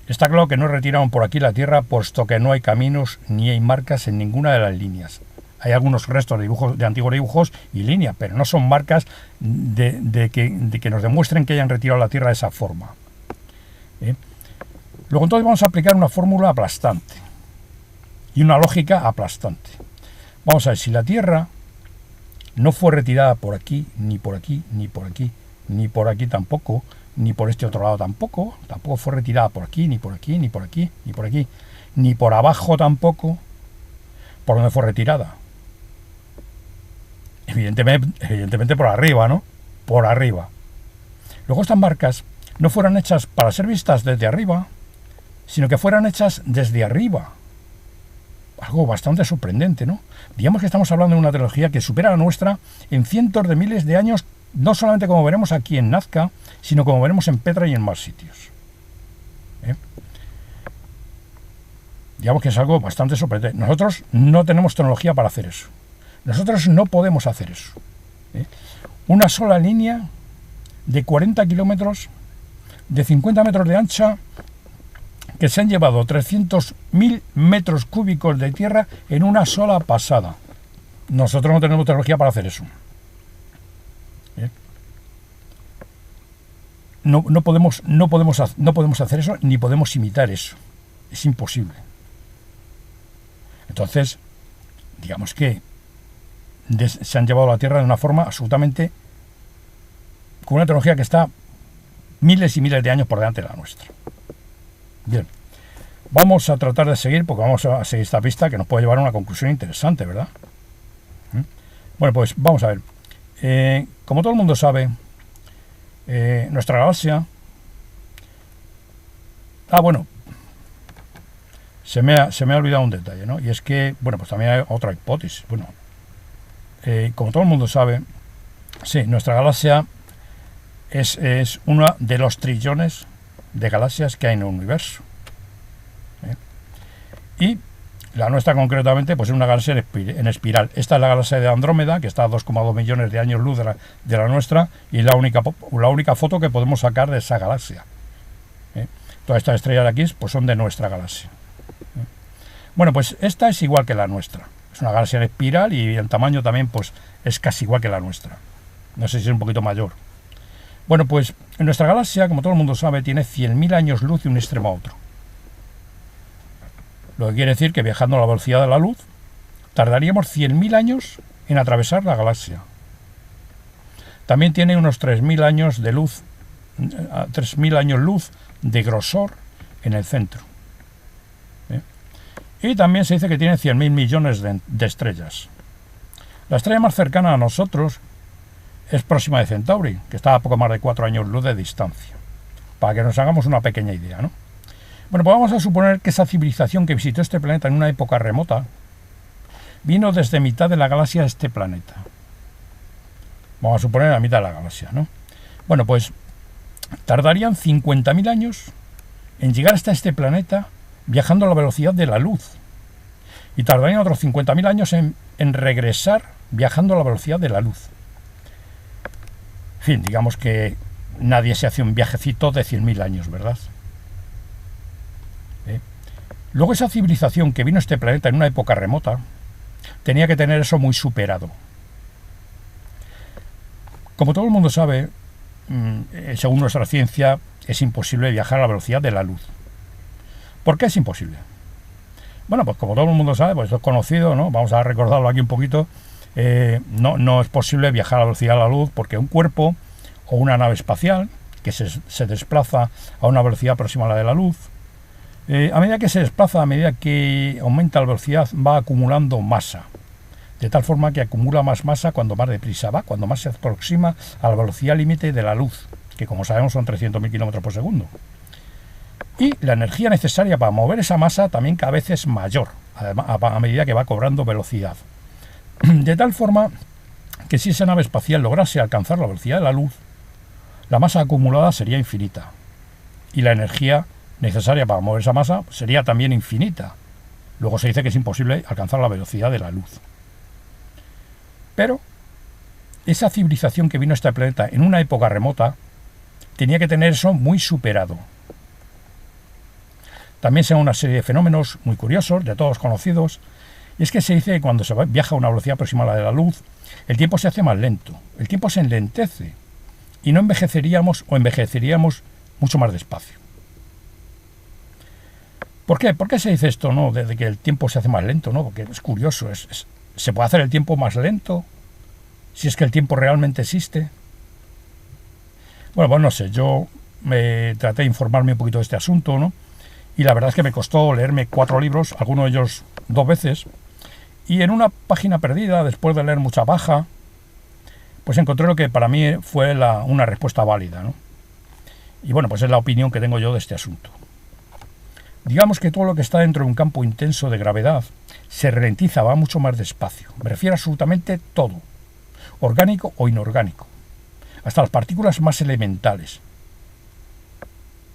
está claro que no retiraron por aquí la tierra, puesto que no hay caminos ni hay marcas en ninguna de las líneas. Hay algunos restos de antiguos dibujos y líneas, pero no son marcas de que nos demuestren que hayan retirado la tierra de esa forma. Luego entonces vamos a aplicar una fórmula aplastante y una lógica aplastante. Vamos a ver, si la tierra no fue retirada por aquí, ni por aquí, ni por aquí, ni por aquí tampoco, ni por este otro lado tampoco fue retirada por aquí, ni por aquí, ni por aquí, ni por aquí, ni por abajo tampoco, ¿por dónde fue retirada? Evidentemente por arriba, ¿no? Por arriba. Luego estas marcas no fueron hechas para ser vistas desde arriba, sino que fueran hechas desde arriba. Algo bastante sorprendente, ¿no? Digamos que estamos hablando de una tecnología que supera la nuestra en cientos de miles de años, no solamente como veremos aquí en Nazca, sino como veremos en Petra y en más sitios. Digamos que es algo bastante sorprendente. Nosotros no tenemos tecnología para hacer eso. Nosotros no podemos hacer eso. Una sola línea de 40 kilómetros, de 50 metros de ancha, que se han llevado 300.000 metros cúbicos de tierra en una sola pasada. Nosotros no tenemos tecnología para hacer eso. no podemos hacer eso ni podemos imitar eso. Es imposible. Entonces, digamos que se han llevado a la Tierra de una forma absolutamente, con una tecnología que está miles y miles de años por delante de la nuestra. Bien, vamos a tratar de seguir, porque vamos a seguir esta pista que nos puede llevar a una conclusión interesante, ¿verdad? Bueno, pues vamos a ver. Como todo el mundo sabe, nuestra galaxia... bueno, se me ha olvidado un detalle, ¿no? Y es que, bueno, pues también hay otra hipótesis. Bueno, como todo el mundo sabe, sí, nuestra galaxia es uno de los trillones de galaxias que hay en el universo. Y la nuestra concretamente pues es una galaxia en espiral. Esta es la galaxia de Andrómeda, que está a 2,2 millones de años luz de la nuestra, y es la única foto que podemos sacar de esa galaxia. Todas estas estrellas de aquí pues son de nuestra galaxia. Bueno, pues esta es igual que la nuestra. Es una galaxia en espiral y el tamaño también pues es casi igual que la nuestra. No sé si es un poquito mayor. Bueno, pues nuestra galaxia, como todo el mundo sabe, tiene 100.000 años luz de un extremo a otro. Lo que quiere decir que viajando a la velocidad de la luz, tardaríamos 100.000 años en atravesar la galaxia. También tiene unos 3.000 años de luz, 3.000 años luz de grosor en el centro. Y también se dice que tiene 100.000 millones de estrellas. La estrella más cercana a nosotros es Próxima de Centauri, que está a poco más de 4 años luz de distancia, para que nos hagamos una pequeña idea, ¿no? Bueno, pues vamos a suponer que esa civilización que visitó este planeta en una época remota vino desde mitad de la galaxia a este planeta. Vamos a suponer la mitad de la galaxia, ¿no? Bueno, pues tardarían 50.000 años en llegar hasta este planeta viajando a la velocidad de la luz. Y tardarían otros 50.000 años en regresar viajando a la velocidad de la luz. En fin, digamos que nadie se hace un viajecito de 100.000 años, ¿verdad? Luego esa civilización que vino a este planeta en una época remota tenía que tener eso muy superado. Como todo el mundo sabe, según nuestra ciencia, es imposible viajar a la velocidad de la luz. ¿Por qué es imposible? Bueno, pues como todo el mundo sabe, pues esto es conocido, ¿no? Vamos a recordarlo aquí un poquito. No es posible viajar a la velocidad de la luz porque un cuerpo o una nave espacial que se desplaza a una velocidad próxima a la de la luz, a medida que se desplaza, a medida que aumenta la velocidad, va acumulando masa. De tal forma que acumula más masa cuando más deprisa va, cuando más se aproxima a la velocidad límite de la luz, que como sabemos son 300.000 kilómetros por segundo. Y la energía necesaria para mover esa masa también cada vez es mayor, a medida que va cobrando velocidad. De tal forma que si esa nave espacial lograse alcanzar la velocidad de la luz, la masa acumulada sería infinita. Y la energía necesaria para mover esa masa sería también infinita. Luego se dice que es imposible alcanzar la velocidad de la luz. Pero esa civilización que vino a este planeta en una época remota tenía que tener eso muy superado. También se dan una serie de fenómenos muy curiosos, de todos conocidos, y es que se dice que cuando se viaja a una velocidad próxima a la de la luz, el tiempo se hace más lento, el tiempo se enlentece, y no envejeceríamos o envejeceríamos mucho más despacio. ¿Por qué? ¿Por qué se dice esto, no? De que el tiempo se hace más lento, ¿no? Porque es curioso, ¿se puede hacer el tiempo más lento? Si es que el tiempo realmente existe. Bueno, pues no sé, yo me traté de informarme un poquito de este asunto, ¿no? Y la verdad es que me costó leerme 4 libros, algunos de ellos 2 veces, y en una página perdida, después de leer mucha paja, pues encontré lo que para mí fue una respuesta válida, ¿no? Y bueno, pues es la opinión que tengo yo de este asunto. Digamos que todo lo que está dentro de un campo intenso de gravedad se ralentiza, va mucho más despacio. Me refiero a absolutamente todo, orgánico o inorgánico, hasta las partículas más elementales.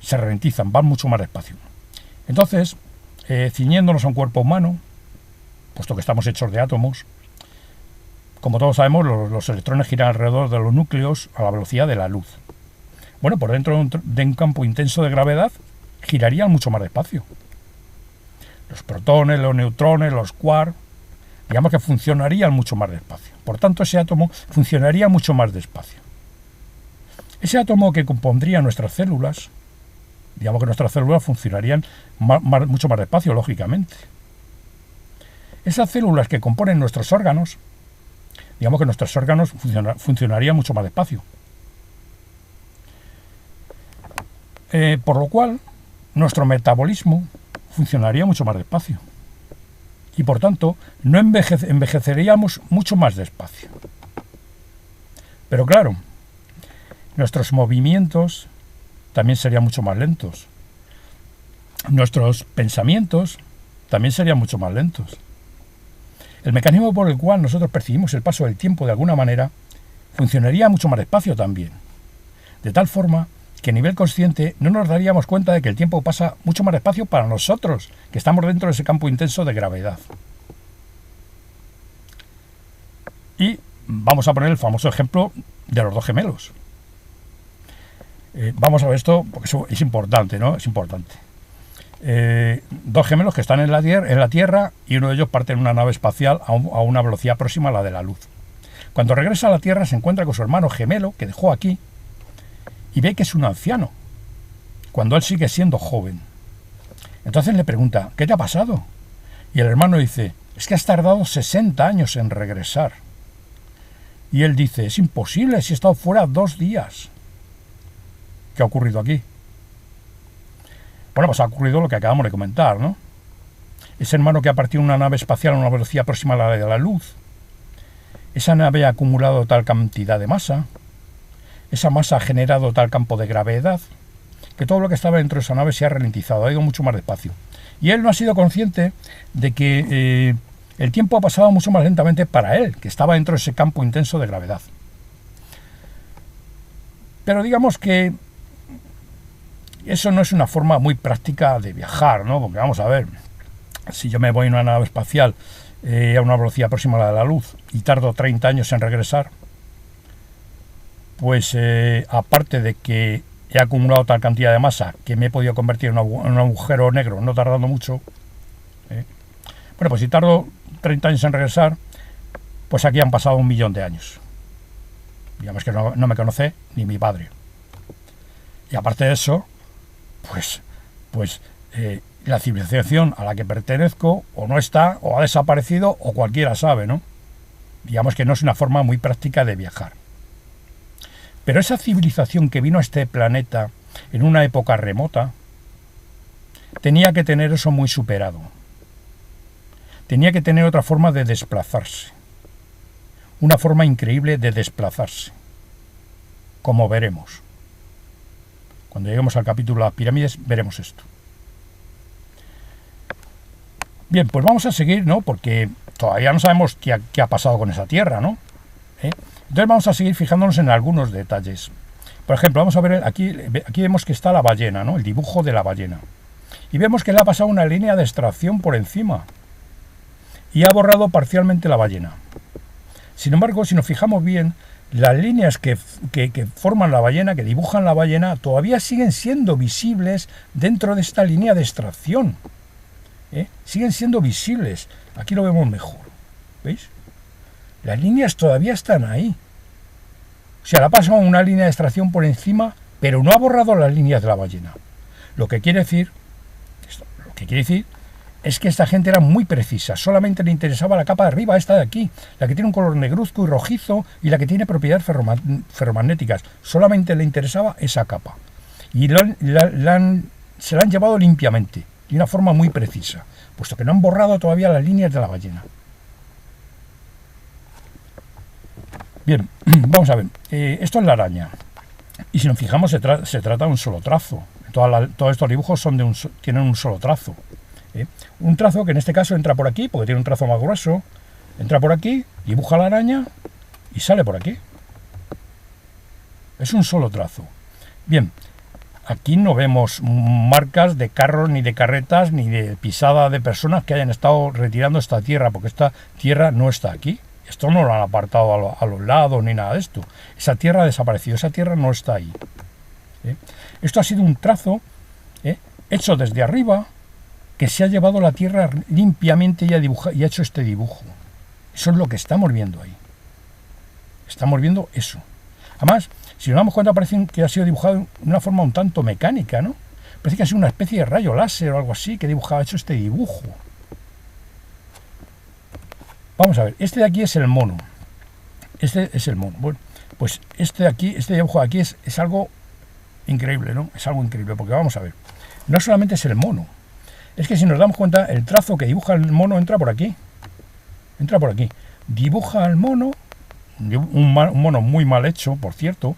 Se ralentizan, van mucho más despacio. Entonces, ciñéndonos a un cuerpo humano, puesto que estamos hechos de átomos, como todos sabemos, los electrones giran alrededor de los núcleos a la velocidad de la luz. Bueno, por dentro de un campo intenso de gravedad, girarían mucho más despacio. Los protones, los neutrones, los quarks, digamos que funcionarían mucho más despacio. Por tanto, ese átomo funcionaría mucho más despacio. Ese átomo que compondría nuestras células, digamos que nuestras células funcionarían mucho más despacio, lógicamente. Esas células que componen nuestros órganos, digamos que nuestros órganos funcionarían mucho más despacio. Por lo cual, nuestro metabolismo funcionaría mucho más despacio. Y por tanto, no envejeceríamos mucho más despacio. Pero claro, nuestros movimientos también serían mucho más lentos. Nuestros pensamientos también serían mucho más lentos. El mecanismo por el cual nosotros percibimos el paso del tiempo de alguna manera funcionaría mucho más despacio también. De tal forma que a nivel consciente no nos daríamos cuenta de que el tiempo pasa mucho más despacio para nosotros, que estamos dentro de ese campo intenso de gravedad. Y vamos a poner el famoso ejemplo de los dos gemelos. Vamos a ver esto porque eso es importante, ¿no? Es importante. Dos gemelos que están en la Tierra y uno de ellos parte en una nave espacial a una velocidad próxima a la de la luz. Cuando regresa a la Tierra se encuentra con su hermano gemelo que dejó aquí y ve que es un anciano, cuando él sigue siendo joven. Entonces le pregunta, ¿qué te ha pasado? Y el hermano dice, es que has tardado 60 años en regresar. Y él dice, es imposible si he estado fuera 2 días. ¿Qué ha ocurrido aquí? Bueno, pues ha ocurrido lo que acabamos de comentar, ¿no? Ese hermano que ha partido en una nave espacial a una velocidad próxima a la de la luz. Esa nave ha acumulado tal cantidad de masa. Esa masa ha generado tal campo de gravedad que todo lo que estaba dentro de esa nave se ha ralentizado, ha ido mucho más despacio. Y él no ha sido consciente de que el tiempo ha pasado mucho más lentamente para él, que estaba dentro de ese campo intenso de gravedad. Pero digamos que eso no es una forma muy práctica de viajar, ¿no? Porque vamos a ver, si yo me voy en una nave espacial a una velocidad próxima a la de la luz y tardo 30 años en regresar, pues aparte de que he acumulado tal cantidad de masa que me he podido convertir en un agujero negro no tardando mucho, bueno, pues si tardo 30 años en regresar, pues aquí han pasado 1 millón de años. Digamos que no me conoce ni mi padre. Y aparte de eso, pues la civilización a la que pertenezco o no está, o ha desaparecido, o cualquiera sabe, ¿no? Digamos que no es una forma muy práctica de viajar. Pero esa civilización que vino a este planeta en una época remota tenía que tener eso muy superado. Tenía que tener otra forma de desplazarse. Una forma increíble de desplazarse. Como veremos. Cuando lleguemos al capítulo de las pirámides, veremos esto. Bien, pues vamos a seguir, ¿no? Porque todavía no sabemos qué ha pasado con esa Tierra, ¿no? Entonces vamos a seguir fijándonos en algunos detalles. Por ejemplo, vamos a ver, aquí vemos que está la ballena, ¿no? El dibujo de la ballena. Y vemos que le ha pasado una línea de extracción por encima. Y ha borrado parcialmente la ballena. Sin embargo, si nos fijamos bien, las líneas que forman la ballena, que dibujan la ballena, todavía siguen siendo visibles dentro de esta línea de extracción. Siguen siendo visibles. Aquí lo vemos mejor. ¿Veis? Las líneas todavía están ahí. O sea, le ha pasado una línea de extracción por encima, pero no ha borrado las líneas de la ballena. Lo que quiere decir es que esta gente era muy precisa. Solamente le interesaba la capa de arriba, esta de aquí, la que tiene un color negruzco y rojizo y la que tiene propiedades ferromagnéticas. Solamente le interesaba esa capa. Y se la han llevado limpiamente, de una forma muy precisa, puesto que no han borrado todavía las líneas de la ballena. Bien, vamos a ver. Esto es la araña. Y si nos fijamos, se trata de un solo trazo. Todos estos dibujos tienen un solo trazo. Un trazo que en este caso entra por aquí, porque tiene un trazo más grueso. Entra por aquí, dibuja la araña y sale por aquí. Es un solo trazo. Bien, aquí no vemos marcas de carros, ni de carretas, ni de pisada de personas que hayan estado retirando esta tierra, porque esta tierra no está aquí. Esto no lo han apartado a los lados ni nada de esto. Esa tierra ha desaparecido, esa tierra no está ahí. Esto ha sido un trazo hecho desde arriba que se ha llevado la tierra limpiamente y ha hecho este dibujo. Eso es lo que estamos viendo ahí. Estamos viendo eso. Además, si nos damos cuenta, parece que ha sido dibujado de una forma un tanto mecánica, ¿no? Parece que ha sido una especie de rayo láser o algo así que ha hecho este dibujo. Vamos a ver, este de aquí es el mono. Este es el mono. Bueno, pues este de aquí, este dibujo de aquí es algo increíble, ¿no? Es algo increíble, porque vamos a ver, no solamente es el mono, es que si nos damos cuenta, el trazo que dibuja el mono entra por aquí. Entra por aquí. Dibuja al mono, un mono muy mal hecho, por cierto.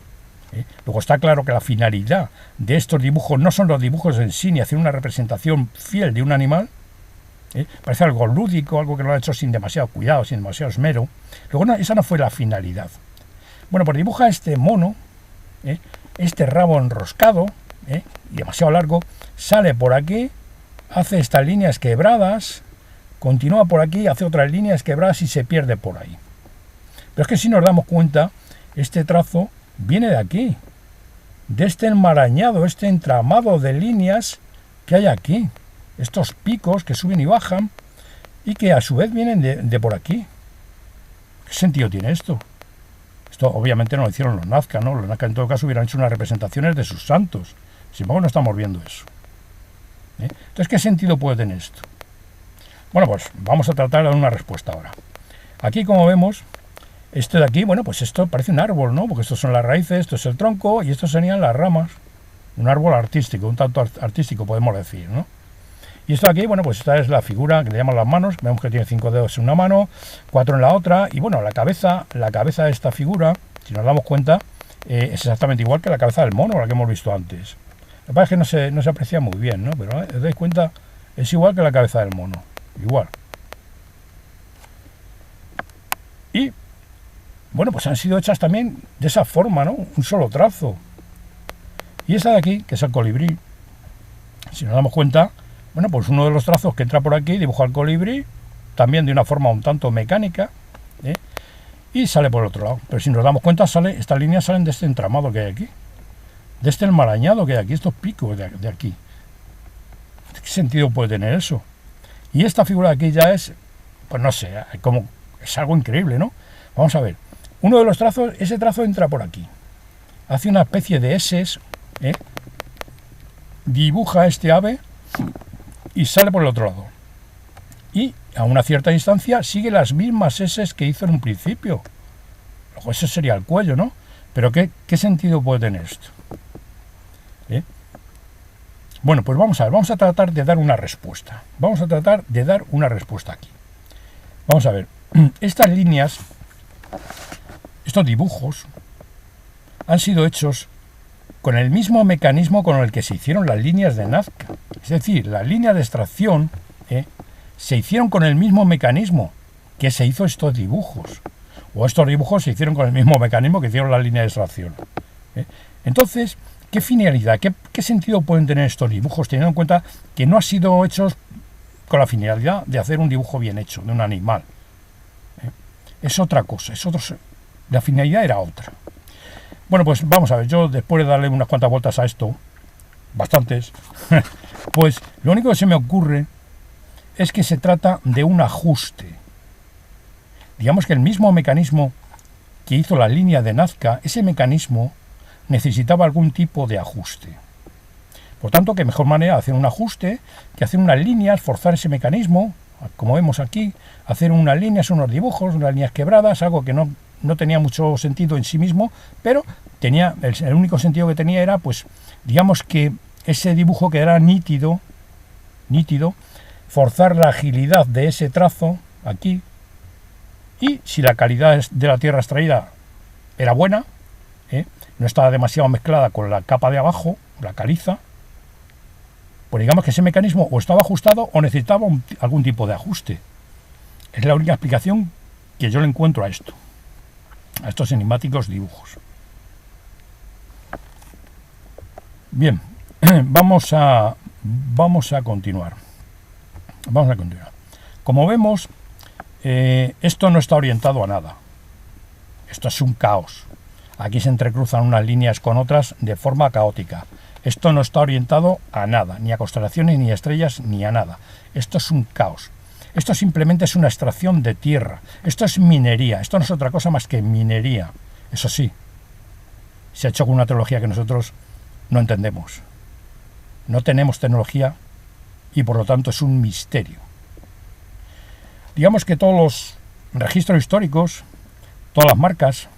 Luego está claro que la finalidad de estos dibujos no son los dibujos en sí, ni hacer una representación fiel de un animal. Parece algo lúdico, algo que lo ha hecho sin demasiado cuidado, sin demasiado esmero. Luego no, esa no fue la finalidad. Bueno, pues dibuja este mono, este rabo enroscado, y demasiado largo, sale por aquí, hace estas líneas quebradas, continúa por aquí, hace otras líneas quebradas y se pierde por ahí. Pero es que si nos damos cuenta, este trazo viene de aquí, de este enmarañado, este entramado de líneas que hay aquí. Estos picos que suben y bajan y que a su vez vienen de por aquí. ¿Qué sentido tiene esto? Esto obviamente no lo hicieron los Nazca, ¿no? Los Nazca en todo caso hubieran hecho unas representaciones de sus santos. Sin embargo no estamos viendo eso. Entonces, ¿qué sentido puede tener esto? Bueno, pues vamos a tratar de dar una respuesta ahora. Aquí, como vemos, esto de aquí, bueno, pues esto parece un árbol, ¿no? Porque estos son las raíces, esto es el tronco y estos serían las ramas. Un árbol artístico, un tanto artístico podemos decir, ¿no? Y esto de aquí, bueno, pues esta es la figura que le llaman las manos. Vemos que tiene 5 dedos en una mano, 4 en la otra. Y bueno, la cabeza de esta figura, si nos damos cuenta, es exactamente igual que la cabeza del mono, la que hemos visto antes. Lo que pasa es que no se aprecia muy bien, ¿no? Pero os dais cuenta, es igual que la cabeza del mono. Igual. Y, bueno, pues han sido hechas también de esa forma, ¿no? Un solo trazo. Y esta de aquí, que es el colibrí, si nos damos cuenta, bueno, pues uno de los trazos que entra por aquí dibuja el colibrí, también de una forma un tanto mecánica, y sale por el otro lado. Pero si nos damos cuenta, estas líneas salen de este entramado que hay aquí, de este enmarañado que hay aquí, estos picos de aquí. ¿Qué sentido puede tener eso? Y esta figura de aquí ya es, pues no sé, como es algo increíble, ¿no? Vamos a ver, uno de los trazos, ese trazo entra por aquí, hace una especie de S, dibuja este ave y sale por el otro lado. Y a una cierta distancia sigue las mismas S que hizo en un principio. Luego ese sería el cuello, ¿no? Pero ¿qué sentido puede tener esto? Bueno, pues vamos a ver, vamos a tratar de dar una respuesta. Vamos a tratar de dar una respuesta aquí. Vamos a ver, estas líneas, estos dibujos, han sido hechos con el mismo mecanismo con el que se hicieron las líneas de Nazca. Es decir, las líneas de extracción se hicieron con el mismo mecanismo que se hizo estos dibujos. O estos dibujos se hicieron con el mismo mecanismo que hicieron las líneas de extracción. Entonces, ¿qué finalidad, qué sentido pueden tener estos dibujos, teniendo en cuenta que no han sido hechos con la finalidad de hacer un dibujo bien hecho, de un animal? Es otra cosa, la finalidad era otra. Bueno, pues vamos a ver, yo después de darle unas cuantas vueltas a esto, bastantes, pues lo único que se me ocurre es que se trata de un ajuste. Digamos que el mismo mecanismo que hizo la línea de Nazca, ese mecanismo necesitaba algún tipo de ajuste. Por tanto, qué mejor manera de hacer un ajuste que hacer unas líneas, forzar ese mecanismo, como vemos aquí, hacer unas líneas, unos dibujos, unas líneas quebradas, algo que no tenía mucho sentido en sí mismo, pero tenía el único sentido que tenía era, pues, digamos que ese dibujo quedara nítido, forzar la agilidad de ese trazo aquí, y si la calidad de la tierra extraída era buena, no estaba demasiado mezclada con la capa de abajo, la caliza, pues digamos que ese mecanismo o estaba ajustado o necesitaba algún tipo de ajuste. Es la única explicación que yo le encuentro a esto, a estos enigmáticos dibujos. Bien, vamos a continuar. Como vemos, esto no está orientado a nada. Esto es un caos. Aquí se entrecruzan unas líneas con otras de forma caótica. Esto no está orientado a nada, ni a constelaciones, ni a estrellas, ni a nada. Esto es un caos. Esto simplemente es una extracción de tierra. Esto es minería. Esto no es otra cosa más que minería. Eso sí, se ha hecho con una tecnología que nosotros no entendemos. No tenemos tecnología y por lo tanto es un misterio. Digamos que todos los registros históricos, todas las marcas,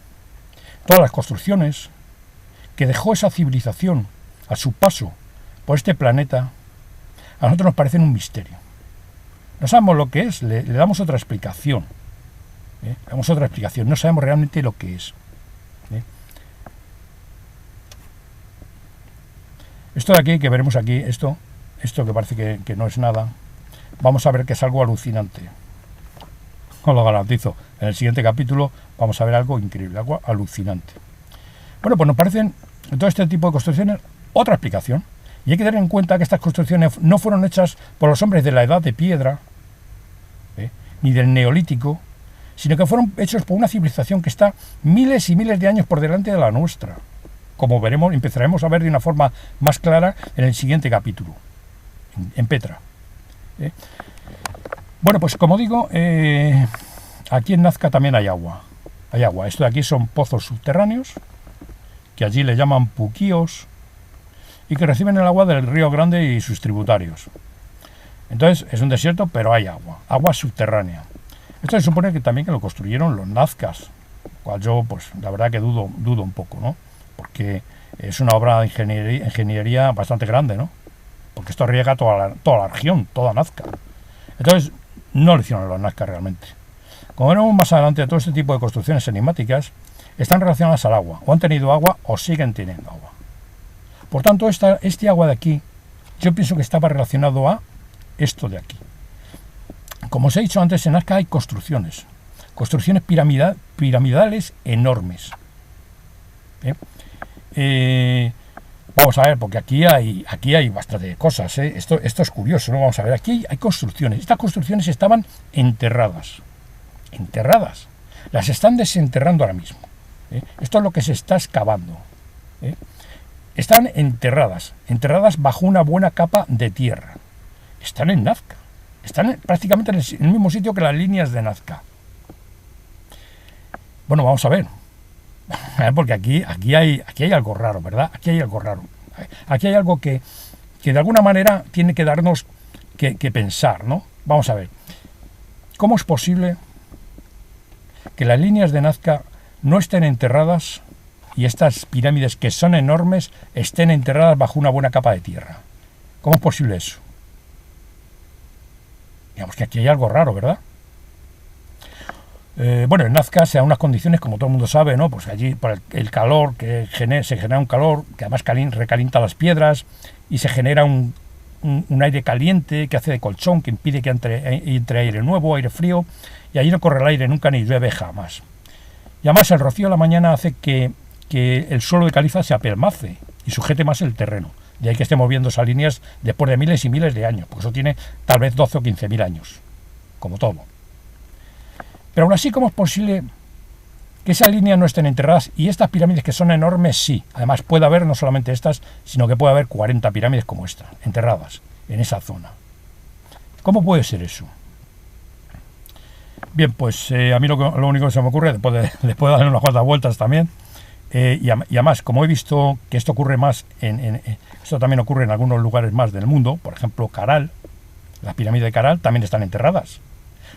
todas las construcciones que dejó esa civilización a su paso por este planeta, a nosotros nos parecen un misterio. No sabemos lo que es, le damos otra explicación. Le damos otra explicación, no sabemos realmente lo que es. Esto de aquí, que veremos aquí, esto que parece que no es nada, vamos a ver que es algo alucinante. Os lo garantizo. En el siguiente capítulo vamos a ver algo increíble, algo alucinante. Bueno, pues nos parecen en todo este tipo de construcciones otra explicación. Y hay que tener en cuenta que estas construcciones no fueron hechas por los hombres de la edad de piedra, ni del neolítico, sino que fueron hechos por una civilización que está miles y miles de años por delante de la nuestra. Como veremos, empezaremos a ver de una forma más clara en el siguiente capítulo, en Petra. Bueno, pues como digo, aquí en Nazca también hay agua. Hay agua. Esto de aquí son pozos subterráneos, que allí le llaman puquíos, y que reciben el agua del Río Grande y sus tributarios. Entonces, es un desierto, pero hay agua. Agua subterránea. Esto se supone que también que lo construyeron los nazcas, cual yo, pues, la verdad que dudo un poco, ¿no? Porque es una obra de ingeniería bastante grande, ¿no? Porque esto riega toda la región, toda Nazca. Entonces, no lo hicieron los nazcas realmente. Como veremos más adelante, todo este tipo de construcciones enigmáticas están relacionadas al agua, o han tenido agua, o siguen teniendo agua. Por tanto, este agua de aquí, yo pienso que estaba relacionado a esto de aquí. Como os he dicho antes, en Nazca hay construcciones piramidales enormes. Vamos a ver, porque aquí hay bastante cosas. Esto es curioso, ¿no? Vamos a ver, aquí hay construcciones. Estas construcciones estaban enterradas. Las están desenterrando ahora mismo. Esto es lo que se está excavando. Están enterradas bajo una buena capa de tierra. Están en Nazca. Están prácticamente en el mismo sitio que las líneas de Nazca. Bueno, vamos a ver. Porque aquí hay algo raro, ¿verdad? Aquí hay algo raro. Aquí hay algo que de alguna manera tiene que darnos que pensar, ¿no? Vamos a ver. ¿Cómo es posible que las líneas de Nazca no estén enterradas y estas pirámides, que son enormes, estén enterradas bajo una buena capa de tierra? ¿Cómo es posible eso? Digamos que aquí hay algo raro, ¿verdad? Bueno, en Nazca se dan unas condiciones, como todo el mundo sabe, ¿no? Pues allí, por el calor, se genera un calor que además recalienta las piedras, y se genera un aire caliente que hace de colchón, que impide que entre aire nuevo, aire frío, y allí no corre el aire nunca ni llueve jamás. Y además el rocío de la mañana hace que el suelo de caliza se apelmace y sujete más el terreno. De ahí que estemos viendo esas líneas después de miles y miles de años, porque eso tiene tal vez 12 o 15.000 años, como todo. Pero aún así, ¿cómo es posible que esas líneas no estén enterradas? Y estas pirámides, que son enormes, sí. Además puede haber no solamente estas, sino que puede haber 40 pirámides como esta, enterradas en esa zona. ¿Cómo puede ser eso? Bien, pues a mí lo único que se me ocurre, después de darle unas cuantas vueltas también, y además, como he visto que esto ocurre más, esto también ocurre en algunos lugares más del mundo, por ejemplo, Caral, las pirámides de Caral también están enterradas.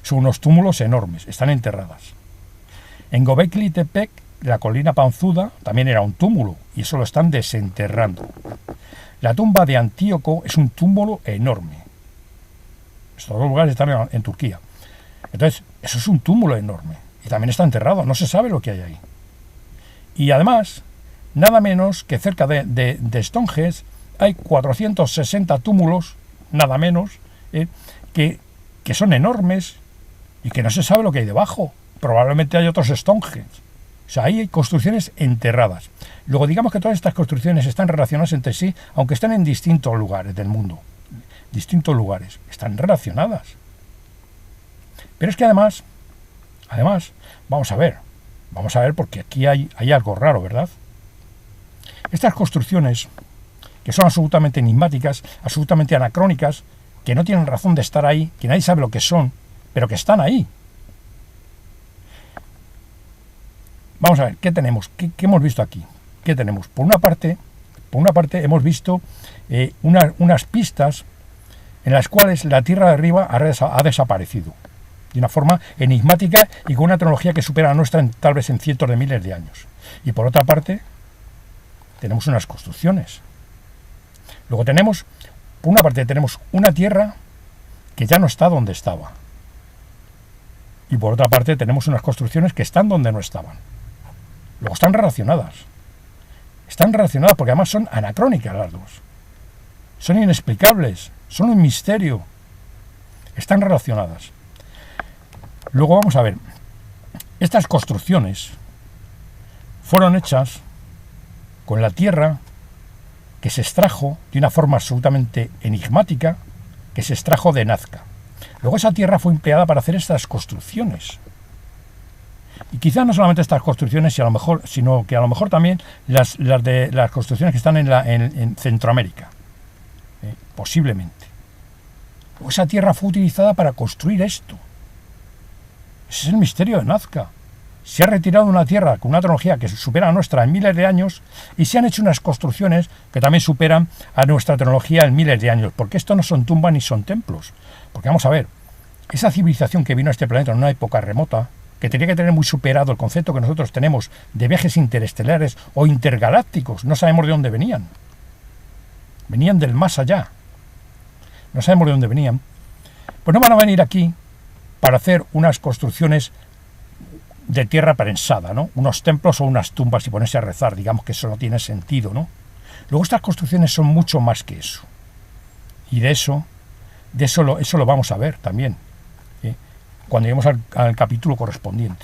Son unos túmulos enormes, están enterradas. En Göbekli Tepe, la colina Panzuda, también era un túmulo, y eso lo están desenterrando. La tumba de Antíoco es un túmulo enorme. Estos dos lugares están en Turquía. Entonces, eso es un túmulo enorme, y también está enterrado, no se sabe lo que hay ahí. Y además, nada menos que cerca de Stonehenge hay 460 túmulos, nada menos, que son enormes y que no se sabe lo que hay debajo. Probablemente hay otros Stonehenge. O sea, ahí hay construcciones enterradas. Luego, digamos que todas estas construcciones están relacionadas entre sí, aunque están en distintos lugares del mundo. Distintos lugares. Están relacionadas. Pero es que además, vamos a ver porque aquí hay algo raro, ¿verdad? Estas construcciones, que son absolutamente enigmáticas, absolutamente anacrónicas, que no tienen razón de estar ahí, que nadie sabe lo que son, pero que están ahí. Vamos a ver, ¿qué tenemos? ¿Qué hemos visto aquí? ¿qué tenemos? Por una parte hemos visto unas pistas en las cuales la Tierra de arriba ha desaparecido de una forma enigmática y con una tecnología que supera la nuestra tal vez en cientos de miles de años. Y por otra parte, tenemos unas construcciones. Luego por una parte tenemos una Tierra que ya no está donde estaba. Y por otra parte tenemos unas construcciones que están donde no estaban. Luego están relacionadas. Están relacionadas porque además son anacrónicas las dos. Son inexplicables, son un misterio. Están relacionadas. Luego vamos a ver. Estas construcciones fueron hechas con la Tierra que se extrajo de una forma absolutamente enigmática, que se extrajo de Nazca. Luego esa Tierra fue empleada para hacer estas construcciones. Y quizá no solamente estas construcciones, sino que a lo mejor también las construcciones que están en Centroamérica. Posiblemente. Luego esa Tierra fue utilizada para construir esto. Ese es el misterio de Nazca. Se ha retirado una Tierra con una tecnología que supera la nuestra en miles de años y se han hecho unas construcciones que también superan a nuestra tecnología en miles de años. Porque esto no son tumbas ni son templos. Porque vamos a ver, esa civilización que vino a este planeta en una época remota, que tenía que tener muy superado el concepto que nosotros tenemos de viajes interestelares o intergalácticos, no sabemos de dónde venían. Venían del más allá. No sabemos de dónde venían. Pues no van a venir aquí para hacer unas construcciones de tierra prensada, ¿no? Unos templos o unas tumbas y ponerse a rezar. Digamos que eso no tiene sentido, ¿no? Luego estas construcciones son mucho más que eso. Y eso lo vamos a ver también. Cuando lleguemos al capítulo correspondiente.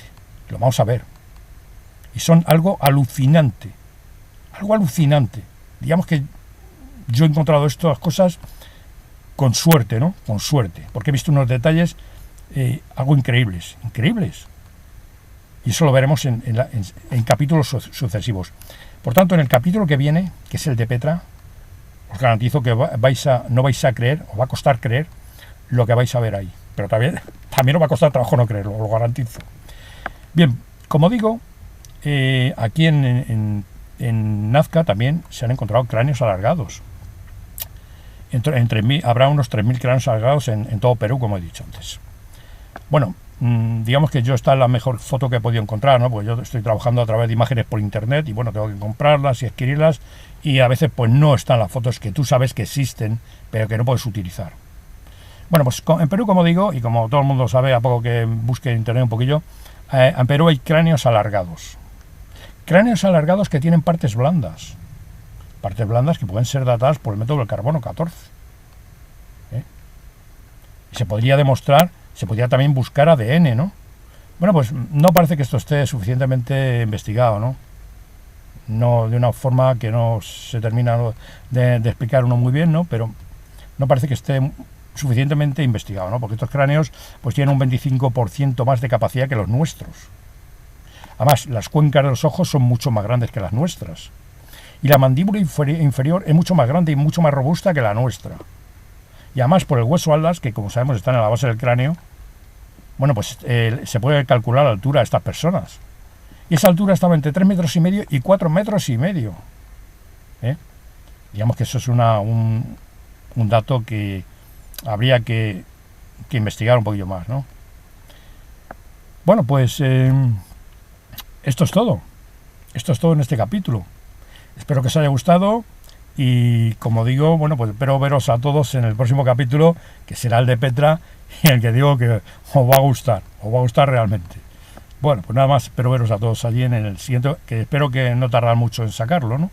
Lo vamos a ver. Y son algo alucinante. Algo alucinante. Digamos que yo he encontrado estas cosas con suerte, ¿no? Con suerte. Porque he visto unos detalles algo increíbles. Increíbles. Y eso lo veremos en capítulos sucesivos. Por tanto, en el capítulo que viene, que es el de Petra, os garantizo que no vais a creer, os va a costar creer lo que vais a ver ahí. Pero también os va a costar trabajo no creerlo, os lo garantizo. Bien, como digo, aquí en Nazca también se han encontrado cráneos alargados. Habrá unos 3.000 cráneos alargados en todo Perú, como he dicho antes. Bueno, digamos que esta es la mejor foto que he podido encontrar, ¿no? Porque yo estoy trabajando a través de imágenes por internet y bueno, tengo que comprarlas y adquirirlas y a veces pues no están las fotos que tú sabes que existen, pero que no puedes utilizar. Bueno, pues en Perú, como digo, y como todo el mundo sabe, a poco que busque en internet un poquillo, en Perú hay cráneos alargados. Cráneos alargados que tienen partes blandas. Partes blandas que pueden ser datadas por el método del carbono 14. Y se podría también buscar ADN, ¿no? Bueno, pues no parece que esto esté suficientemente investigado, ¿no? No de una forma que no se termina de explicar uno muy bien, ¿no? Pero no parece que esté suficientemente investigado, ¿no? Porque estos cráneos pues tienen un 25% más de capacidad que los nuestros. Además, las cuencas de los ojos son mucho más grandes que las nuestras. Y la mandíbula inferior es mucho más grande y mucho más robusta que la nuestra. Y además, por el hueso aldas, que como sabemos está en la base del cráneo, bueno, pues se puede calcular la altura de estas personas. Y esa altura estaba entre 3,5 metros y 4,5 metros. Digamos que eso es un dato que habría que investigar un poquillo más, ¿no? Bueno, pues esto es todo. Esto es todo en este capítulo. Espero que os haya gustado y, como digo, bueno, pues espero veros a todos en el próximo capítulo, que será el de Petra, y en el que digo que os va a gustar realmente. Bueno, pues nada más, espero veros a todos allí en el siguiente, que espero que no tardar mucho en sacarlo, ¿no?